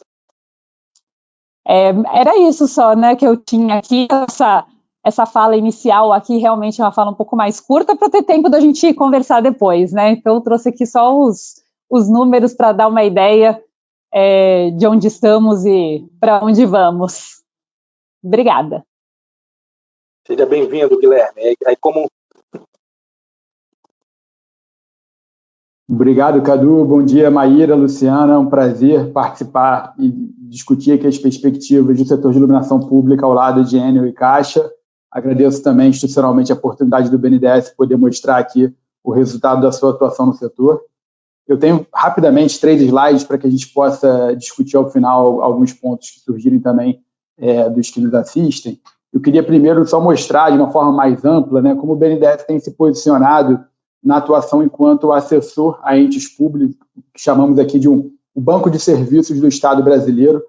Era isso só, né, que eu tinha aqui, essa fala inicial aqui realmente é uma fala um pouco mais curta para ter tempo da gente conversar depois, né, então eu trouxe aqui só os números para dar uma ideia de onde estamos e para onde vamos. Obrigada.
Seja bem-vindo, Guilherme.
Obrigado, Cadu. Bom dia, Maíra, Luciana. É um prazer participar e discutir aqui as perspectivas do setor de iluminação pública ao lado de Enel e Caixa. Agradeço também institucionalmente a oportunidade do BNDES poder mostrar aqui o resultado da sua atuação no setor. Eu tenho rapidamente 3 slides para que a gente possa discutir ao final alguns pontos que surgirem também dos que nos assistem. Eu queria primeiro só mostrar de uma forma mais ampla, né, como o BNDES tem se posicionado na atuação enquanto assessor a entes públicos, que chamamos aqui de o Banco de Serviços do Estado brasileiro.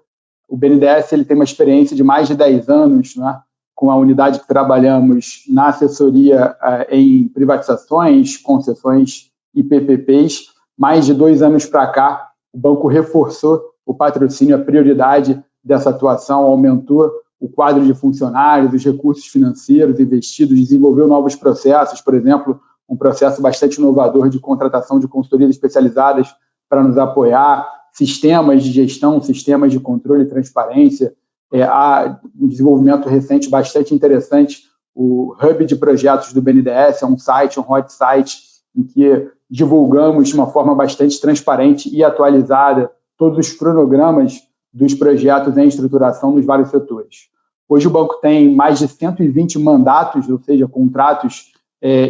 O BNDES ele tem uma experiência de mais de 10 anos, né, com a unidade que trabalhamos na assessoria em privatizações, concessões e PPPs. Mais de 2 anos para cá, o banco reforçou o patrocínio, a prioridade dessa atuação, aumentou o quadro de funcionários, os recursos financeiros investidos, desenvolveu novos processos, por exemplo, um processo bastante inovador de contratação de consultorias especializadas para nos apoiar, sistemas de gestão, sistemas de controle e transparência. Há um desenvolvimento recente bastante interessante, o Hub de Projetos do BNDES, é um site, um hot site, em que divulgamos de uma forma bastante transparente e atualizada todos os cronogramas dos projetos em estruturação nos vários setores. Hoje o banco tem mais de 120 mandatos, ou seja, contratos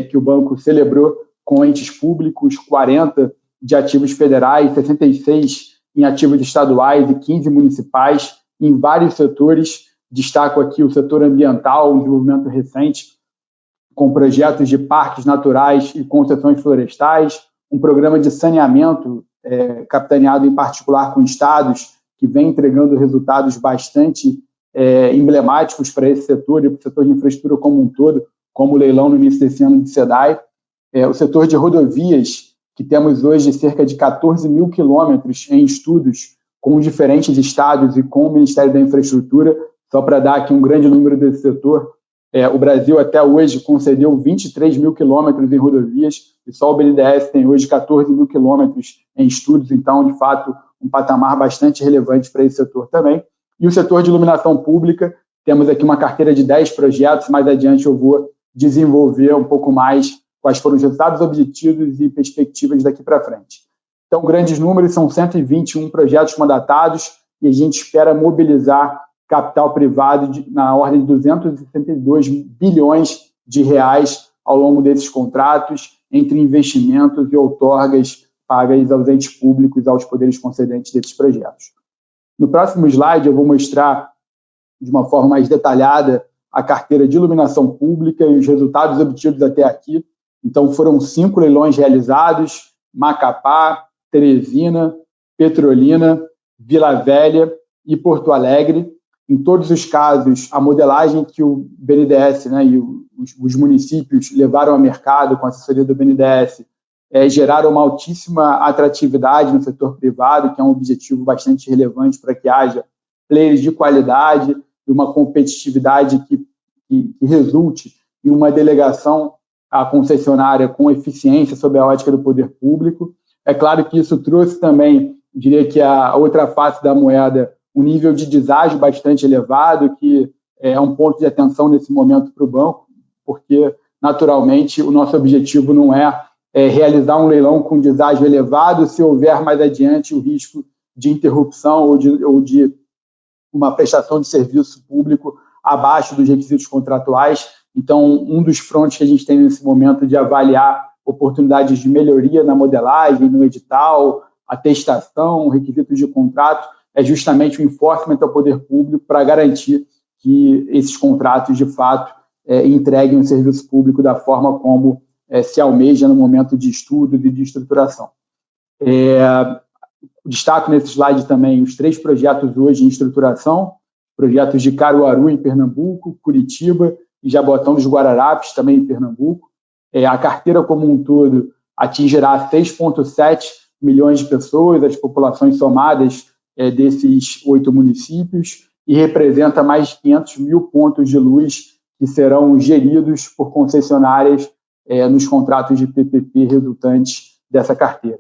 que o banco celebrou com entes públicos, 40 de ativos federais, 66 em ativos estaduais e 15 municipais, em vários setores. Destaco aqui o setor ambiental, um desenvolvimento recente, com projetos de parques naturais e concessões florestais, um programa de saneamento capitaneado em particular com estados, que vem entregando resultados bastante emblemáticos para esse setor e para o setor de infraestrutura como um todo, como o leilão no início desse ano de SEDAI. O setor de rodovias, que temos hoje cerca de 14 mil quilômetros em estudos com diferentes estados e com o Ministério da Infraestrutura, só para dar aqui um grande número desse setor. O Brasil até hoje concedeu 23 mil quilômetros em rodovias e só o BNDES tem hoje 14 mil quilômetros em estudos, então, de fato, um patamar bastante relevante para esse setor também. E o setor de iluminação pública, temos aqui uma carteira de 10 projetos, mais adiante eu vou desenvolver um pouco mais quais foram os resultados obtidos e perspectivas daqui para frente. Então, grandes números, são 121 projetos mandatados e a gente espera mobilizar capital privado na ordem de 262 bilhões de reais ao longo desses contratos, entre investimentos e outorgas pagas aos entes públicos, aos poderes concedentes desses projetos. No próximo slide, eu vou mostrar de uma forma mais detalhada a carteira de iluminação pública e os resultados obtidos até aqui. Então, foram 5 leilões realizados: Macapá, Teresina, Petrolina, Vila Velha e Porto Alegre. Em todos os casos, a modelagem que o BNDES, né, e os municípios levaram ao mercado com a assessoria do BNDES geraram uma altíssima atratividade no setor privado, que é um objetivo bastante relevante para que haja players de qualidade e uma competitividade que resulte em uma delegação à concessionária com eficiência sob a ótica do poder público. É claro que isso trouxe também, diria que a outra face da moeda, um nível de deságio bastante elevado, que é um ponto de atenção nesse momento para o banco, porque, naturalmente, o nosso objetivo não é realizar um leilão com deságio elevado se houver mais adiante o risco de interrupção ou de uma prestação de serviço público abaixo dos requisitos contratuais. Então, um dos frontes que a gente tem nesse momento de avaliar oportunidades de melhoria na modelagem, no edital, atestação, requisitos de contrato, é justamente o enforcement ao poder público para garantir que esses contratos, de fato, entreguem o serviço público da forma como se almeja no momento de estudo e de estruturação. Destaco nesse slide também os 3 projetos hoje em estruturação, projetos de Caruaru, em Pernambuco, Curitiba e Jabotão dos Guararapes, também em Pernambuco. A carteira como um todo atingirá 6,7 milhões de pessoas, as populações somadas desses 8 municípios, e representa mais de 500 mil pontos de luz que serão geridos por concessionárias nos contratos de PPP resultantes dessa carteira.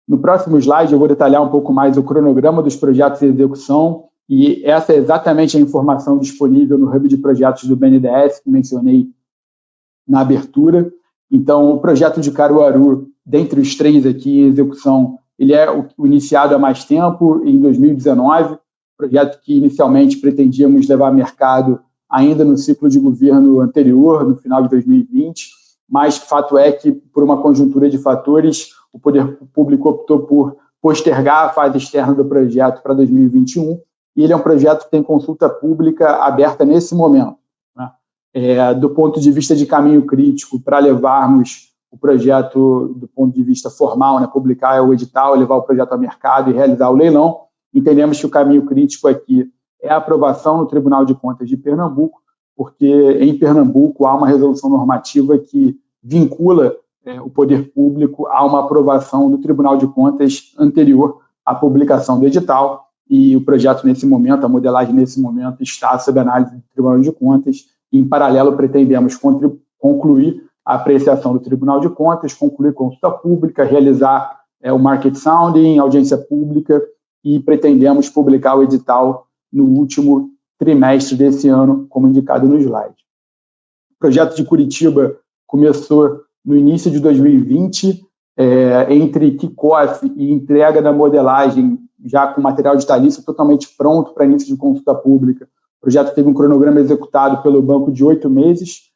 No próximo slide, eu vou detalhar um pouco mais o cronograma dos projetos em execução, e essa é exatamente a informação disponível no Hub de Projetos do BNDES, que mencionei na abertura. Então, o projeto de Caruaru, dentre os 3 aqui em execução, ele é o iniciado há mais tempo, em 2019, projeto que inicialmente pretendíamos levar ao mercado ainda no ciclo de governo anterior, no final de 2020, mas fato é que, por uma conjuntura de fatores, o poder público optou por postergar a fase externa do projeto para 2021, e ele é um projeto que tem consulta pública aberta nesse momento, né? Do ponto de vista de caminho crítico, para levarmos o projeto do ponto de vista formal, né, publicar o edital, levar o projeto ao mercado e realizar o leilão, entendemos que o caminho crítico aqui é a aprovação no Tribunal de Contas de Pernambuco, porque em Pernambuco há uma resolução normativa que vincula o poder público a uma aprovação do Tribunal de Contas anterior à publicação do edital, e o projeto nesse momento, a modelagem nesse momento, está sob análise do Tribunal de Contas, e em paralelo pretendemos concluir a apreciação do Tribunal de Contas, concluir consulta pública, realizar o market sounding, audiência pública, e pretendemos publicar o edital no último trimestre desse ano, como indicado no slide. O projeto de Curitiba começou no início de 2020, entre kickoff e entrega da modelagem, já com material digitalício totalmente pronto para início de consulta pública. O projeto teve um cronograma executado pelo banco de 8 meses.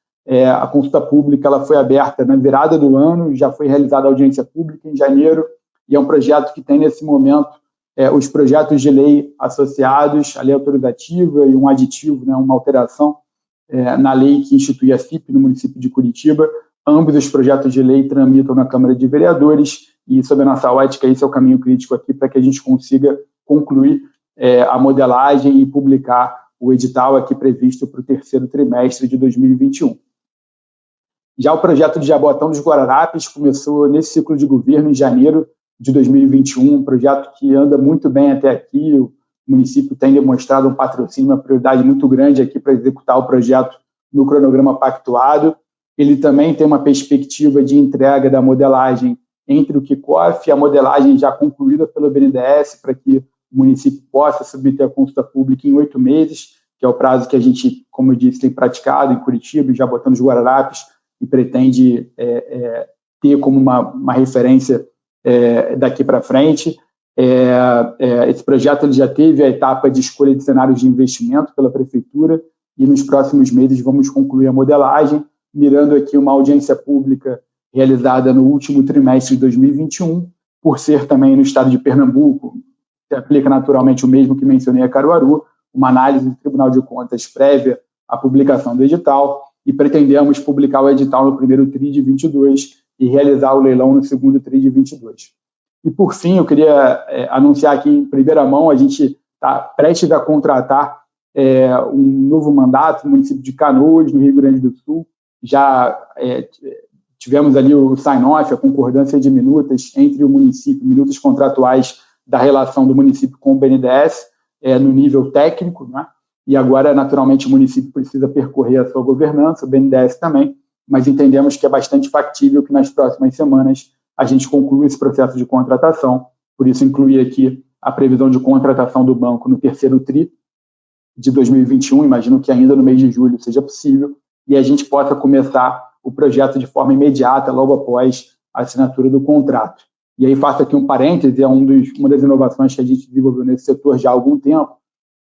A consulta pública ela foi aberta na virada do ano, já foi realizada a audiência pública em janeiro, e é um projeto que tem, nesse momento, os projetos de lei associados, a lei autorizativa e um aditivo, né, uma alteração na lei que institui a FIP no município de Curitiba. Ambos os projetos de lei tramitam na Câmara de Vereadores, e, sob a nossa ótica, esse é o caminho crítico aqui para que a gente consiga concluir a modelagem e publicar o edital aqui previsto para o 3º trimestre de 2021. Já o projeto de Jaboatão dos Guararapes começou nesse ciclo de governo em janeiro de 2021, um projeto que anda muito bem até aqui. O município tem demonstrado um patrocínio, uma prioridade muito grande aqui para executar o projeto no cronograma pactuado. Ele também tem uma perspectiva de entrega da modelagem entre o kickoff e a modelagem já concluída pelo BNDES, para que o município possa submeter a consulta pública em 8 meses, que é o prazo que a gente, como eu disse, tem praticado em Curitiba, já botando os Guararapes, e pretende ter como uma referência daqui para frente. Esse projeto ele já teve a etapa de escolha de cenários de investimento pela Prefeitura, e nos próximos meses vamos concluir a modelagem, mirando aqui uma audiência pública realizada no último trimestre de 2021, por ser também no estado de Pernambuco, se aplica naturalmente o mesmo que mencionei a Caruaru, uma análise do Tribunal de Contas prévia à publicação do edital, e pretendemos publicar o edital no primeiro TRI de 22 e realizar o leilão no segundo TRI de 22. E, por fim, eu queria anunciar aqui em primeira mão, a gente está prestes a contratar um novo mandato no município de Canoas, no Rio Grande do Sul. Já tivemos ali o sign-off, a concordância de minutas entre o município, minutas contratuais da relação do município com o BNDES, no nível técnico, né? E agora, naturalmente, o município precisa percorrer a sua governança, o BNDES também, mas entendemos que é bastante factível que nas próximas semanas a gente conclua esse processo de contratação. Por isso, incluir aqui a previsão de contratação do banco no terceiro TRI de 2021, imagino que ainda no mês de julho seja possível, e a gente possa começar o projeto de forma imediata, logo após a assinatura do contrato. E aí faço aqui um parêntese, uma das inovações que a gente desenvolveu nesse setor já há algum tempo,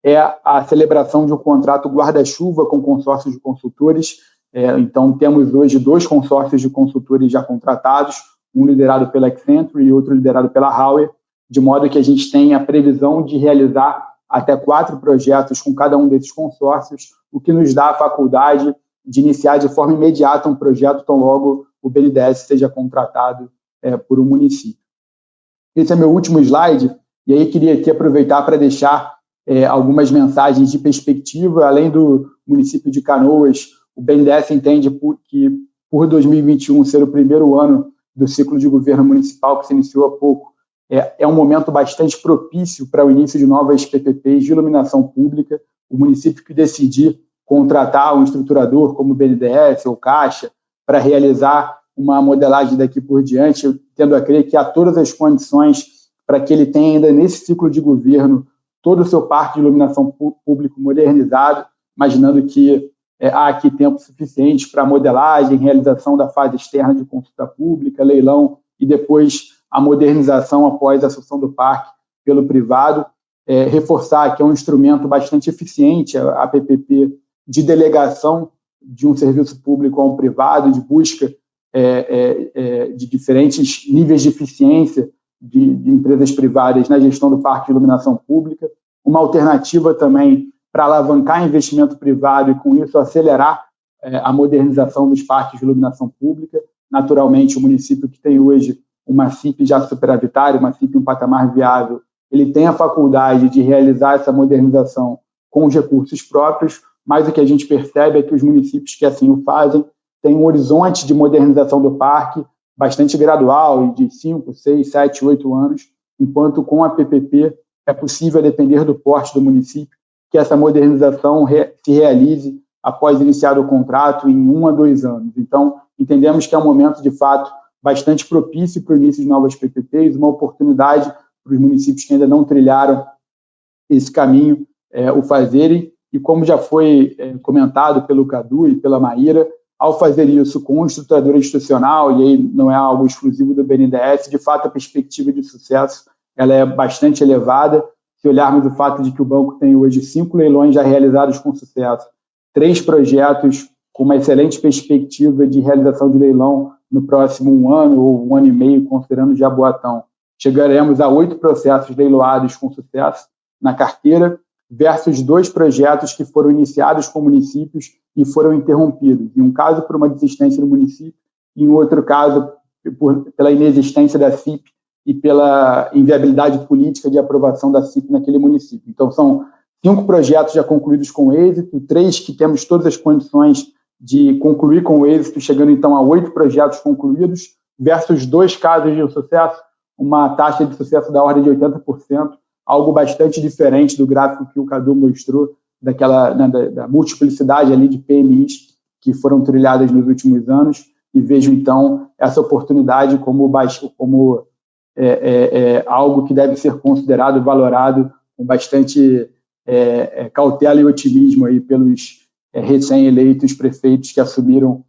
é a celebração de um contrato guarda-chuva com consórcios de consultores. Então, temos hoje 2 consórcios de consultores já contratados, um liderado pela Accenture e outro liderado pela Hauer, de modo que a gente tem a previsão de realizar até 4 projetos com cada um desses consórcios, o que nos dá a faculdade de iniciar de forma imediata um projeto, tão logo o BNDES seja contratado por um município. Esse é meu último slide, e aí queria aqui aproveitar para deixar algumas mensagens de perspectiva. Além do município de Canoas, o BNDES entende que, por 2021 ser o primeiro ano do ciclo de governo municipal que se iniciou há pouco, é um momento bastante propício para o início de novas PPPs de iluminação pública. O município que decidir contratar um estruturador como o BNDES ou Caixa para realizar uma modelagem daqui por diante, eu tendo a crer que há todas as condições para que ele tenha ainda nesse ciclo de governo todo o seu parque de iluminação público modernizado, imaginando que há aqui tempo suficiente para modelagem, realização da fase externa de consulta pública, leilão e depois a modernização após a assunção do parque pelo privado. Reforçar que é um instrumento bastante eficiente, a PPP, de delegação de um serviço público a um privado, de busca de diferentes níveis de eficiência de empresas privadas na gestão do parque de iluminação pública. Uma alternativa também para alavancar investimento privado e, com isso, acelerar a modernização dos parques de iluminação pública. Naturalmente, o município que tem hoje uma CIP já superavitária, uma CIP em um patamar viável, ele tem a faculdade de realizar essa modernização com os recursos próprios, mas o que a gente percebe é que os municípios que assim o fazem têm um horizonte de modernização do parque bastante gradual, de 5, 6, 7, 8 anos, enquanto com a PPP é possível, a depender do porte do município, que essa modernização se realize após iniciado o contrato em 1 a 2 anos. Então, entendemos que é um momento, de fato, bastante propício para o início de novas PPPs, uma oportunidade para os municípios que ainda não trilharam esse caminho o fazerem, e como já foi comentado pelo Cadu e pela Maíra, ao fazer isso com um estruturador institucional, e aí não é algo exclusivo do BNDES, de fato a perspectiva de sucesso ela é bastante elevada. Se olharmos o fato de que o banco tem hoje 5 leilões já realizados com sucesso, 3 projetos com uma excelente perspectiva de realização de leilão no próximo 1 ano ou 1 ano e meio, considerando Jaboatão, chegaremos a 8 processos leiloados com sucesso na carteira, versus 2 projetos que foram iniciados com municípios e foram interrompidos. Em um caso, por uma desistência do município, e em outro caso, pela inexistência da CIP e pela inviabilidade política de aprovação da CIP naquele município. Então, são 5 projetos já concluídos com êxito, 3 que temos todas as condições de concluir com êxito, chegando então a 8 projetos concluídos, versus 2 casos de sucesso, uma taxa de sucesso da ordem de 80%, algo bastante diferente do gráfico que o Cadu mostrou, da multiplicidade ali de PMIs que foram trilhadas nos últimos anos, e vejo então essa oportunidade como algo que deve ser considerado e valorado com bastante cautela e otimismo aí pelos recém-eleitos prefeitos que assumiram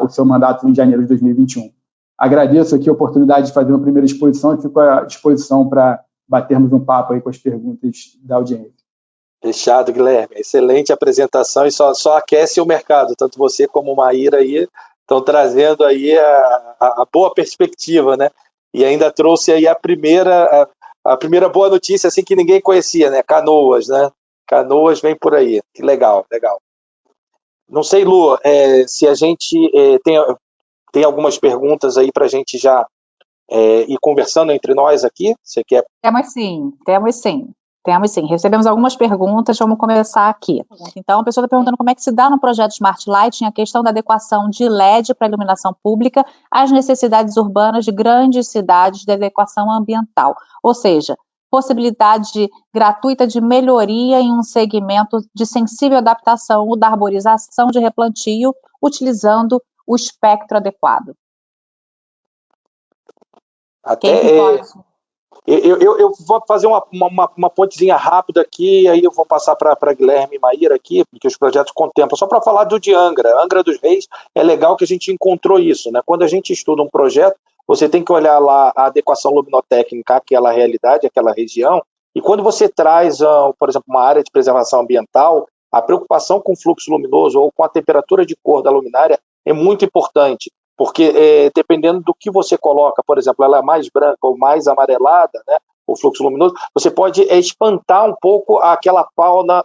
o seu mandato em janeiro de 2021. Agradeço aqui a oportunidade de fazer uma primeira exposição e fico à disposição para batermos um papo aí com as perguntas da audiência.
Fechado, Guilherme. Excelente apresentação e só aquece o mercado. Tanto você como o Maíra aí estão trazendo aí a boa perspectiva, né? E ainda trouxe aí a primeira boa notícia, assim, que ninguém conhecia, né? Canoas, né? Canoas vem por aí. Que legal, legal. Não sei, Lu, se a gente tem algumas perguntas aí para a gente já ir conversando entre nós aqui. Você quer?
Temos sim. Recebemos algumas perguntas, vamos começar aqui. Então, a pessoa está perguntando como é que se dá no projeto Smart Lighting a questão da adequação de LED para iluminação pública às necessidades urbanas de grandes cidades de adequação ambiental. Ou seja, possibilidade gratuita de melhoria em um segmento de sensível adaptação ou da arborização de replantio, utilizando o espectro adequado.
Eu vou fazer uma pontezinha rápida aqui, aí eu vou passar para Guilherme e Maíra aqui, porque os projetos contemplam, só para falar de Angra dos Reis. É legal que a gente encontrou isso, né? Quando a gente estuda um projeto, você tem que olhar lá a adequação luminotécnica àquela realidade, àquela região, e quando você traz, por exemplo, uma área de preservação ambiental, a preocupação com o fluxo luminoso ou com a temperatura de cor da luminária é muito importante, porque dependendo do que você coloca, por exemplo, ela é mais branca ou mais amarelada, né, o fluxo luminoso, você pode espantar um pouco aquela fauna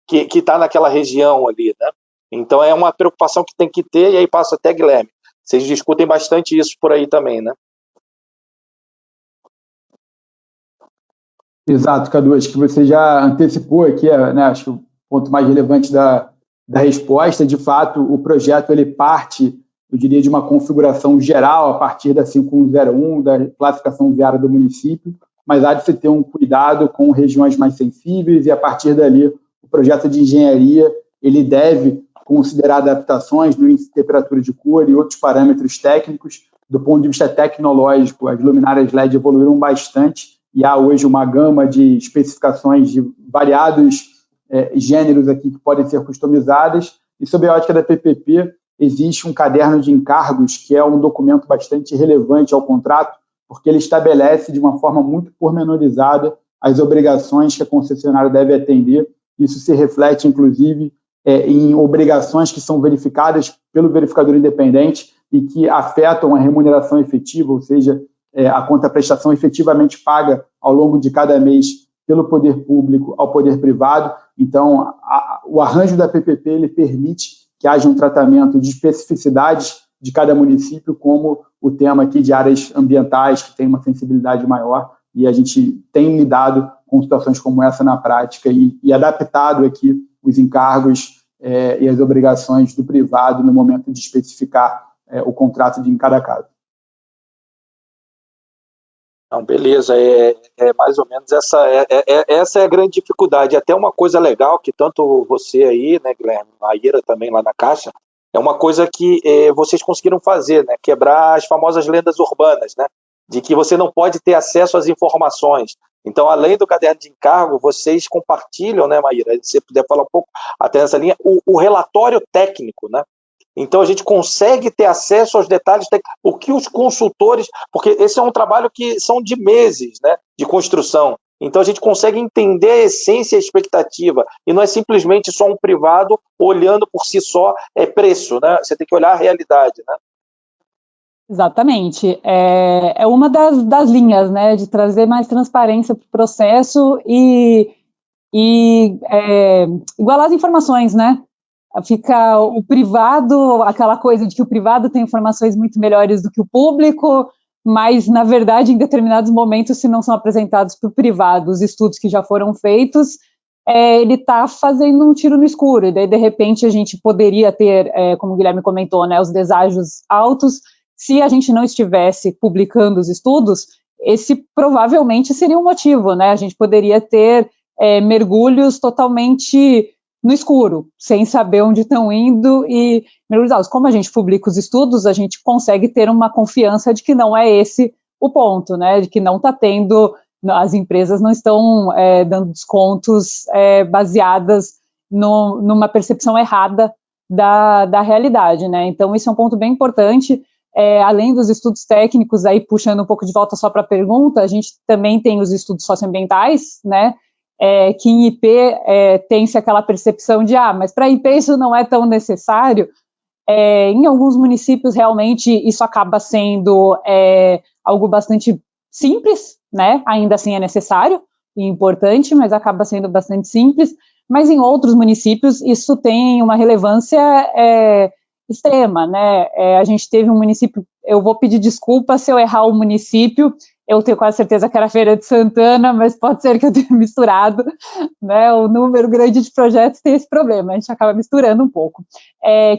que está naquela região ali, né? Então é uma preocupação que tem que ter, e aí passa até Guilherme. Vocês discutem bastante isso por aí também, né?
Exato, Cadu, acho que você já antecipou aqui, né, acho que o ponto mais relevante da resposta. De fato, o projeto ele parte eu diria, de uma configuração geral a partir da 5101, da classificação viária do município, mas há de se ter um cuidado com regiões mais sensíveis e, a partir dali, o projeto de engenharia ele deve considerar adaptações no índice de temperatura de cor e outros parâmetros técnicos. Do ponto de vista tecnológico, as luminárias LED evoluíram bastante e há hoje uma gama de especificações de variados gêneros aqui que podem ser customizadas. E, sob a ótica da PPP, existe um caderno de encargos, que é um documento bastante relevante ao contrato, porque ele estabelece de uma forma muito pormenorizada as obrigações que a concessionária deve atender. Isso se reflete, inclusive, em obrigações que são verificadas pelo verificador independente e que afetam a remuneração efetiva, ou seja, a contraprestação efetivamente paga ao longo de cada mês pelo poder público ao poder privado. Então, o arranjo da PPP ele permite que haja um tratamento de especificidades de cada município, como o tema aqui de áreas ambientais, que tem uma sensibilidade maior, e a gente tem lidado com situações como essa na prática e adaptado aqui os encargos e as obrigações do privado no momento de especificar o contrato em cada caso.
Não, beleza, mais ou menos essa é a grande dificuldade. Até uma coisa legal que tanto você aí, né, Guilherme, a Ira também lá na Caixa, é uma coisa que vocês conseguiram fazer, né, quebrar as famosas lendas urbanas, né, de que você não pode ter acesso às informações. Então, além do caderno de encargo, vocês compartilham, né, Maíra, se você puder falar um pouco até nessa linha, o relatório técnico, né? Então, a gente consegue ter acesso aos detalhes técnicos, o que os consultores... Porque esse é um trabalho que são de meses, né, de construção. Então, a gente consegue entender a essência e a expectativa. E não é simplesmente só um privado olhando por si só preço, né? Você tem que olhar a realidade, né?
Exatamente. É uma das linhas, né, de trazer mais transparência para o processo e igualar as informações, né? Fica o privado, aquela coisa de que o privado tem informações muito melhores do que o público, mas, na verdade, em determinados momentos, se não são apresentados para o privado os estudos que já foram feitos, ele está fazendo um tiro no escuro, e daí, de repente, a gente poderia ter, como o Guilherme comentou, né, os deságios altos. Se a gente não estivesse publicando os estudos, esse provavelmente seria um motivo, né? A gente poderia ter mergulhos totalmente no escuro, sem saber onde estão indo e mergulhados. Como a gente publica os estudos, a gente consegue ter uma confiança de que não é esse o ponto, né? De que não está tendo, as empresas não estão dando descontos baseadas numa percepção errada da realidade, né? Então, isso é um ponto bem importante. Além dos estudos técnicos, aí puxando um pouco de volta só para a pergunta, a gente também tem os estudos socioambientais, né? Que em IP tem-se aquela percepção de, mas para IP isso não é tão necessário. Em alguns municípios, realmente, isso acaba sendo algo bastante simples, né? Ainda assim é necessário e importante, mas acaba sendo bastante simples. Mas em outros municípios, isso tem uma relevância extrema, né? A gente teve um município, eu vou pedir desculpa se eu errar o município, eu tenho quase certeza que era a Feira de Santana, mas pode ser que eu tenha misturado, né? O número grande de projetos tem esse problema, a gente acaba misturando um pouco.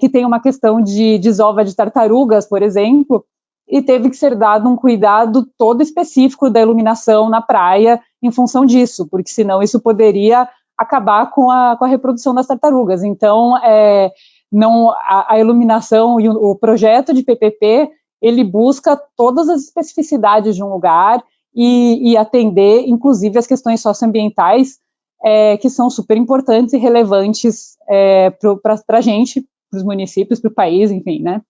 Que tem uma questão de desova de tartarugas, por exemplo, e teve que ser dado um cuidado todo específico da iluminação na praia em função disso, porque senão isso poderia acabar com a reprodução das tartarugas. Então, não, a iluminação e o projeto de PPP, ele busca todas as especificidades de um lugar e atender, inclusive, as questões socioambientais, que são super importantes e relevantes para a gente, para os municípios, para o país, enfim, né?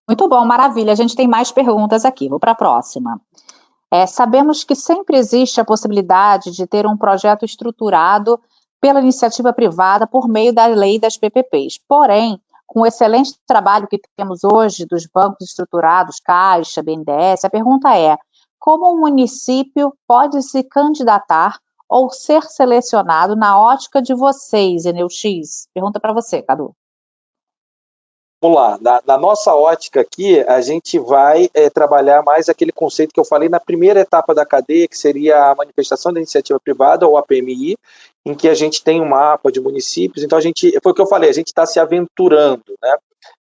Muito bom, maravilha. A gente tem mais perguntas aqui. Vou para a próxima. Sabemos que sempre existe a possibilidade de ter um projeto estruturado pela iniciativa privada por meio da lei das PPPs. Porém, com o excelente trabalho que temos hoje dos bancos estruturados, Caixa, BNDES, a pergunta é: como um município pode se candidatar ou ser selecionado na ótica de vocês, Enel X? Pergunta para você, Cadu.
Vamos lá, na nossa ótica aqui, a gente vai trabalhar mais aquele conceito que eu falei na primeira etapa da cadeia, que seria a manifestação da iniciativa privada, ou a PMI, em que a gente tem um mapa de municípios. Então, foi o que eu falei, a gente está se aventurando, né?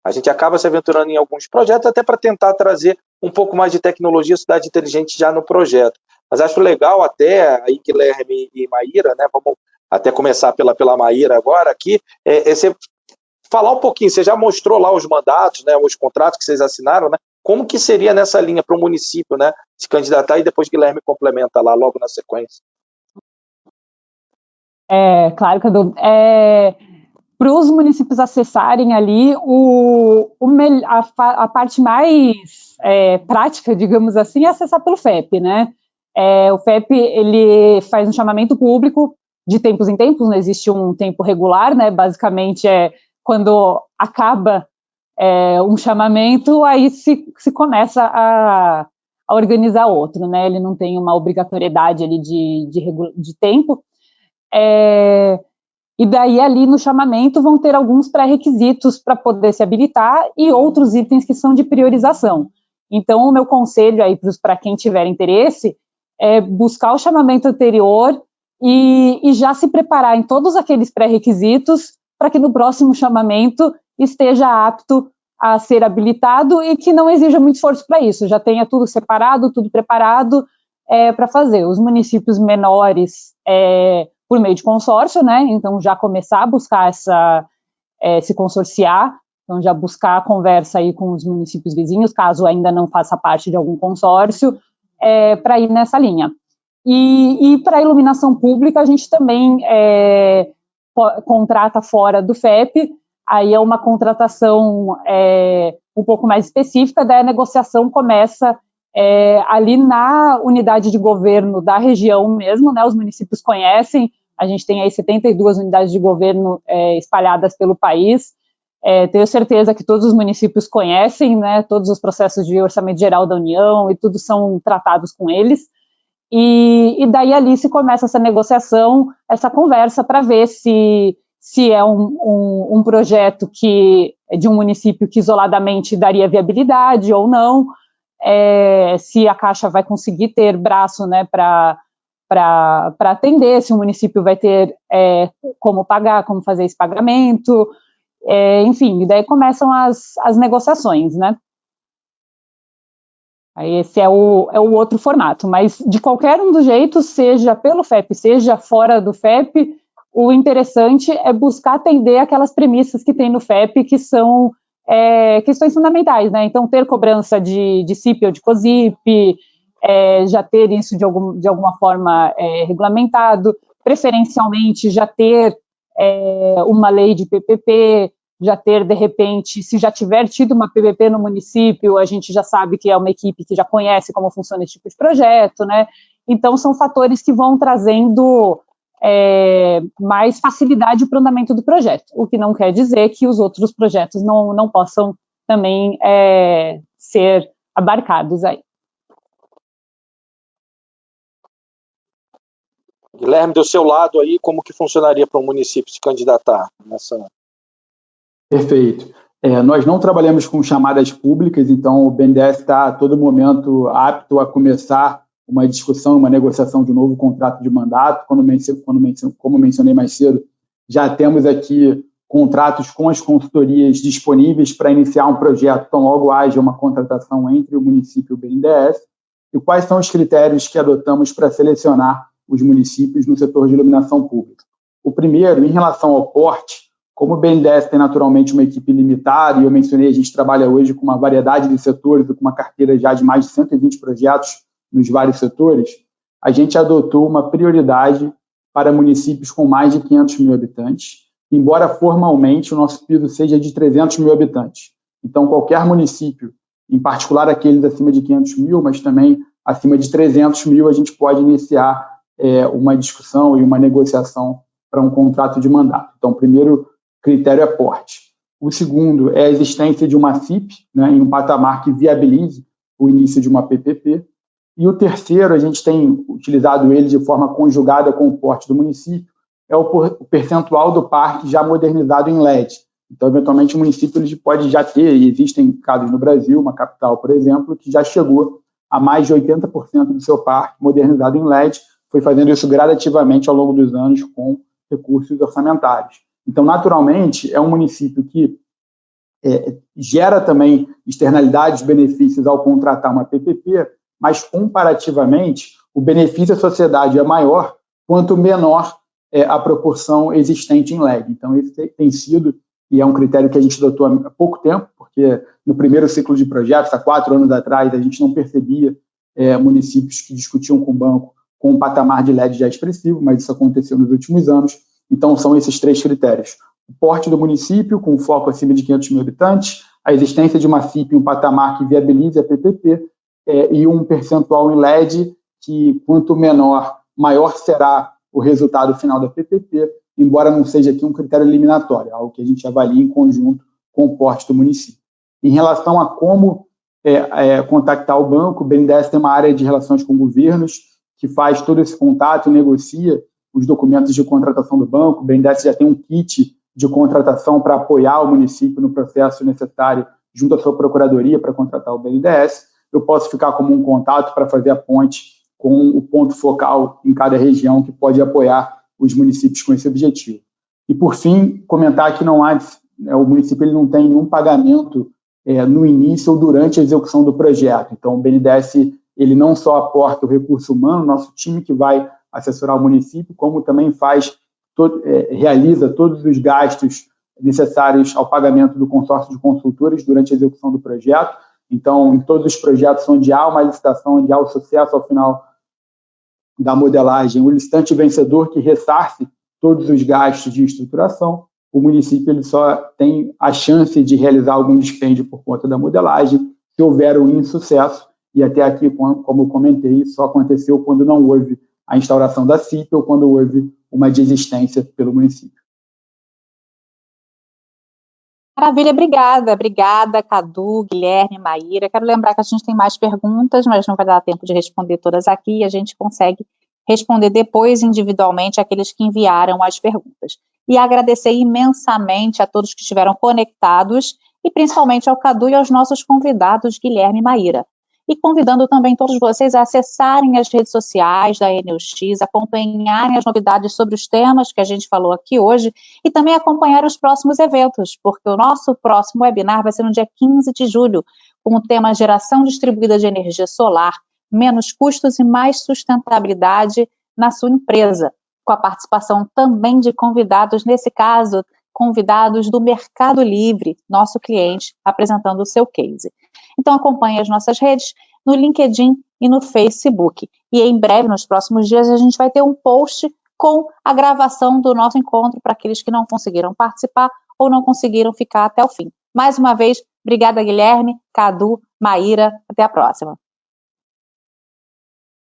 A gente acaba se aventurando em alguns projetos até para tentar trazer um pouco mais de tecnologia, cidade inteligente já no projeto. Mas acho legal até, aí Guilherme e Maíra, né, vamos até começar pela Maíra agora aqui, você falar um pouquinho, você já mostrou lá os mandatos, né, os contratos que vocês assinaram, né, como que seria nessa linha para o município, né, se candidatar, e depois Guilherme complementa lá logo na sequência.
Claro, Cadu. Para os municípios acessarem ali, a parte mais prática, digamos assim, é acessar pelo FEP, né? O FEP, ele faz um chamamento público de tempos em tempos, não existe um tempo regular, né? Basicamente quando acaba um chamamento, aí se começa a organizar outro, né? Ele não tem uma obrigatoriedade ali de tempo. E daí ali no chamamento vão ter alguns pré-requisitos para poder se habilitar e outros itens que são de priorização. Então o meu conselho aí para quem tiver interesse é buscar o chamamento anterior e já se preparar em todos aqueles pré-requisitos para que no próximo chamamento esteja apto a ser habilitado e que não exija muito esforço para isso, já tenha tudo separado, tudo preparado para fazer. Os municípios menores por meio de consórcio, né? Então já começar a buscar se consorciar, então já buscar a conversa aí com os municípios vizinhos, caso ainda não faça parte de algum consórcio, para ir nessa linha. E para a iluminação pública, a gente também contrata fora do FEP, aí é uma contratação um pouco mais específica, daí a negociação começa ali na unidade de governo da região mesmo, né? Os municípios conhecem, a gente tem aí 72 unidades de governo espalhadas pelo país, tenho certeza que todos os municípios conhecem, né? Todos os processos de orçamento geral da União e tudo são tratados com eles, e daí ali se começa essa negociação, essa conversa para ver se é um projeto de um município que isoladamente daria viabilidade ou não, se a Caixa vai conseguir ter braço, né, para atender, se o município vai ter como pagar, como fazer esse pagamento, enfim, daí começam as negociações, né? Aí esse é o outro formato, mas de qualquer um dos jeitos, seja pelo FEP, seja fora do FEP, o interessante é buscar atender aquelas premissas que tem no FEP, que são questões fundamentais, né? Então, ter cobrança de CIP ou de COSIP, já ter isso de alguma forma regulamentado, preferencialmente já ter uma lei de PPP, já ter, de repente, se já tiver tido uma PPP no município, a gente já sabe que é uma equipe que já conhece como funciona esse tipo de projeto, né? Então, são fatores que vão trazendo mais facilidade para o andamento do projeto, o que não quer dizer que os outros projetos não possam também ser abarcados aí.
Guilherme, do seu lado aí, como que funcionaria para um município se candidatar nessa...
Perfeito. Nós não trabalhamos com chamadas públicas, então o BNDES está a todo momento apto a começar uma discussão, uma negociação de um novo contrato de mandato. Como mencionei mais cedo, já temos aqui contratos com as consultorias disponíveis para iniciar um projeto, então logo haja uma contratação entre o município e o BNDES. E quais são os critérios que adotamos para selecionar os municípios no setor de iluminação pública? O primeiro, em relação ao porte, como o BNDES tem naturalmente uma equipe limitada, e eu mencionei, a gente trabalha hoje com uma variedade de setores, com uma carteira já de mais de 120 projetos nos vários setores, a gente adotou uma prioridade para municípios com mais de 500 mil habitantes, embora formalmente o nosso piso seja de 300 mil habitantes. Então, qualquer município, em particular aqueles acima de 500 mil, mas também acima de 300 mil, a gente pode iniciar uma discussão e uma negociação para um contrato de mandato. Então, primeiro critério é porte. O segundo é a existência de uma CIP, né, em um patamar que viabilize o início de uma PPP. E o terceiro, a gente tem utilizado ele de forma conjugada com o porte do município, é o percentual do parque já modernizado em LED. Então, eventualmente, o município ele pode já ter, e existem casos no Brasil, uma capital, por exemplo, que já chegou a mais de 80% do seu parque modernizado em LED, foi fazendo isso gradativamente ao longo dos anos com recursos orçamentários. Então, naturalmente, é um município que gera também externalidades, benefícios ao contratar uma PPP, mas comparativamente o benefício à sociedade é maior quanto menor a proporção existente em leg. Então, esse tem sido, e é um critério que a gente adotou há pouco tempo, porque no primeiro ciclo de projetos, há 4 anos atrás, a gente não percebia municípios que discutiam com o banco com um patamar de LED já expressivo, mas isso aconteceu nos últimos anos. Então, são esses 3 critérios. O porte do município, com foco acima de 500 mil habitantes, a existência de uma FIP em um patamar que viabilize a PPP, e um percentual em LED que, quanto menor, maior será o resultado final da PPP, embora não seja aqui um critério eliminatório, algo que a gente avalia em conjunto com o porte do município. Em relação a como contactar o banco, o BNDES tem uma área de relações com governos que faz todo esse contato e negocia os documentos de contratação do banco. O BNDES já tem um kit de contratação para apoiar o município no processo necessário junto à sua procuradoria para contratar o BNDES. Eu posso ficar como um contato para fazer a ponte com o ponto focal em cada região que pode apoiar os municípios com esse objetivo. E, por fim, comentar que não há, o município ele não tem nenhum pagamento no início ou durante a execução do projeto. Então, o BNDES ele não só aporta o recurso humano, nosso time que vai assessorar o município, como também realiza todos os gastos necessários ao pagamento do consórcio de consultores durante a execução do projeto. Então, em todos os projetos onde há uma licitação, onde há o sucesso ao final da modelagem, o licitante vencedor que ressarce todos os gastos de estruturação, o município ele só tem a chance de realizar algum dispêndio por conta da modelagem se houver um insucesso, e até aqui, como eu comentei, só aconteceu quando não houve a instauração da CIP ou quando houve uma desistência pelo município.
Maravilha, obrigada, Cadu, Guilherme, Maíra. Quero lembrar que a gente tem mais perguntas, mas não vai dar tempo de responder todas aqui, e a gente consegue responder depois individualmente aqueles que enviaram as perguntas. E agradecer imensamente a todos que estiveram conectados, e principalmente ao Cadu e aos nossos convidados, Guilherme e Maíra. E convidando também todos vocês a acessarem as redes sociais da ENEUX, acompanharem as novidades sobre os temas que a gente falou aqui hoje e também acompanhar os próximos eventos, porque o nosso próximo webinar vai ser no dia 15 de julho, com o tema Geração Distribuída de Energia Solar, menos custos e mais sustentabilidade na sua empresa, com a participação também de convidados, nesse caso, convidados do Mercado Livre, nosso cliente, apresentando o seu case. Então acompanhe as nossas redes no LinkedIn e no Facebook. E em breve, nos próximos dias, a gente vai ter um post com a gravação do nosso encontro para aqueles que não conseguiram participar ou não conseguiram ficar até o fim. Mais uma vez, obrigada, Guilherme, Cadu, Maíra, até a próxima.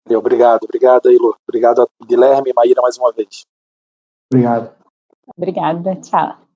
Obrigado, Ilô. Obrigado a Guilherme e Maíra mais uma vez.
Obrigado.
Obrigada, tchau.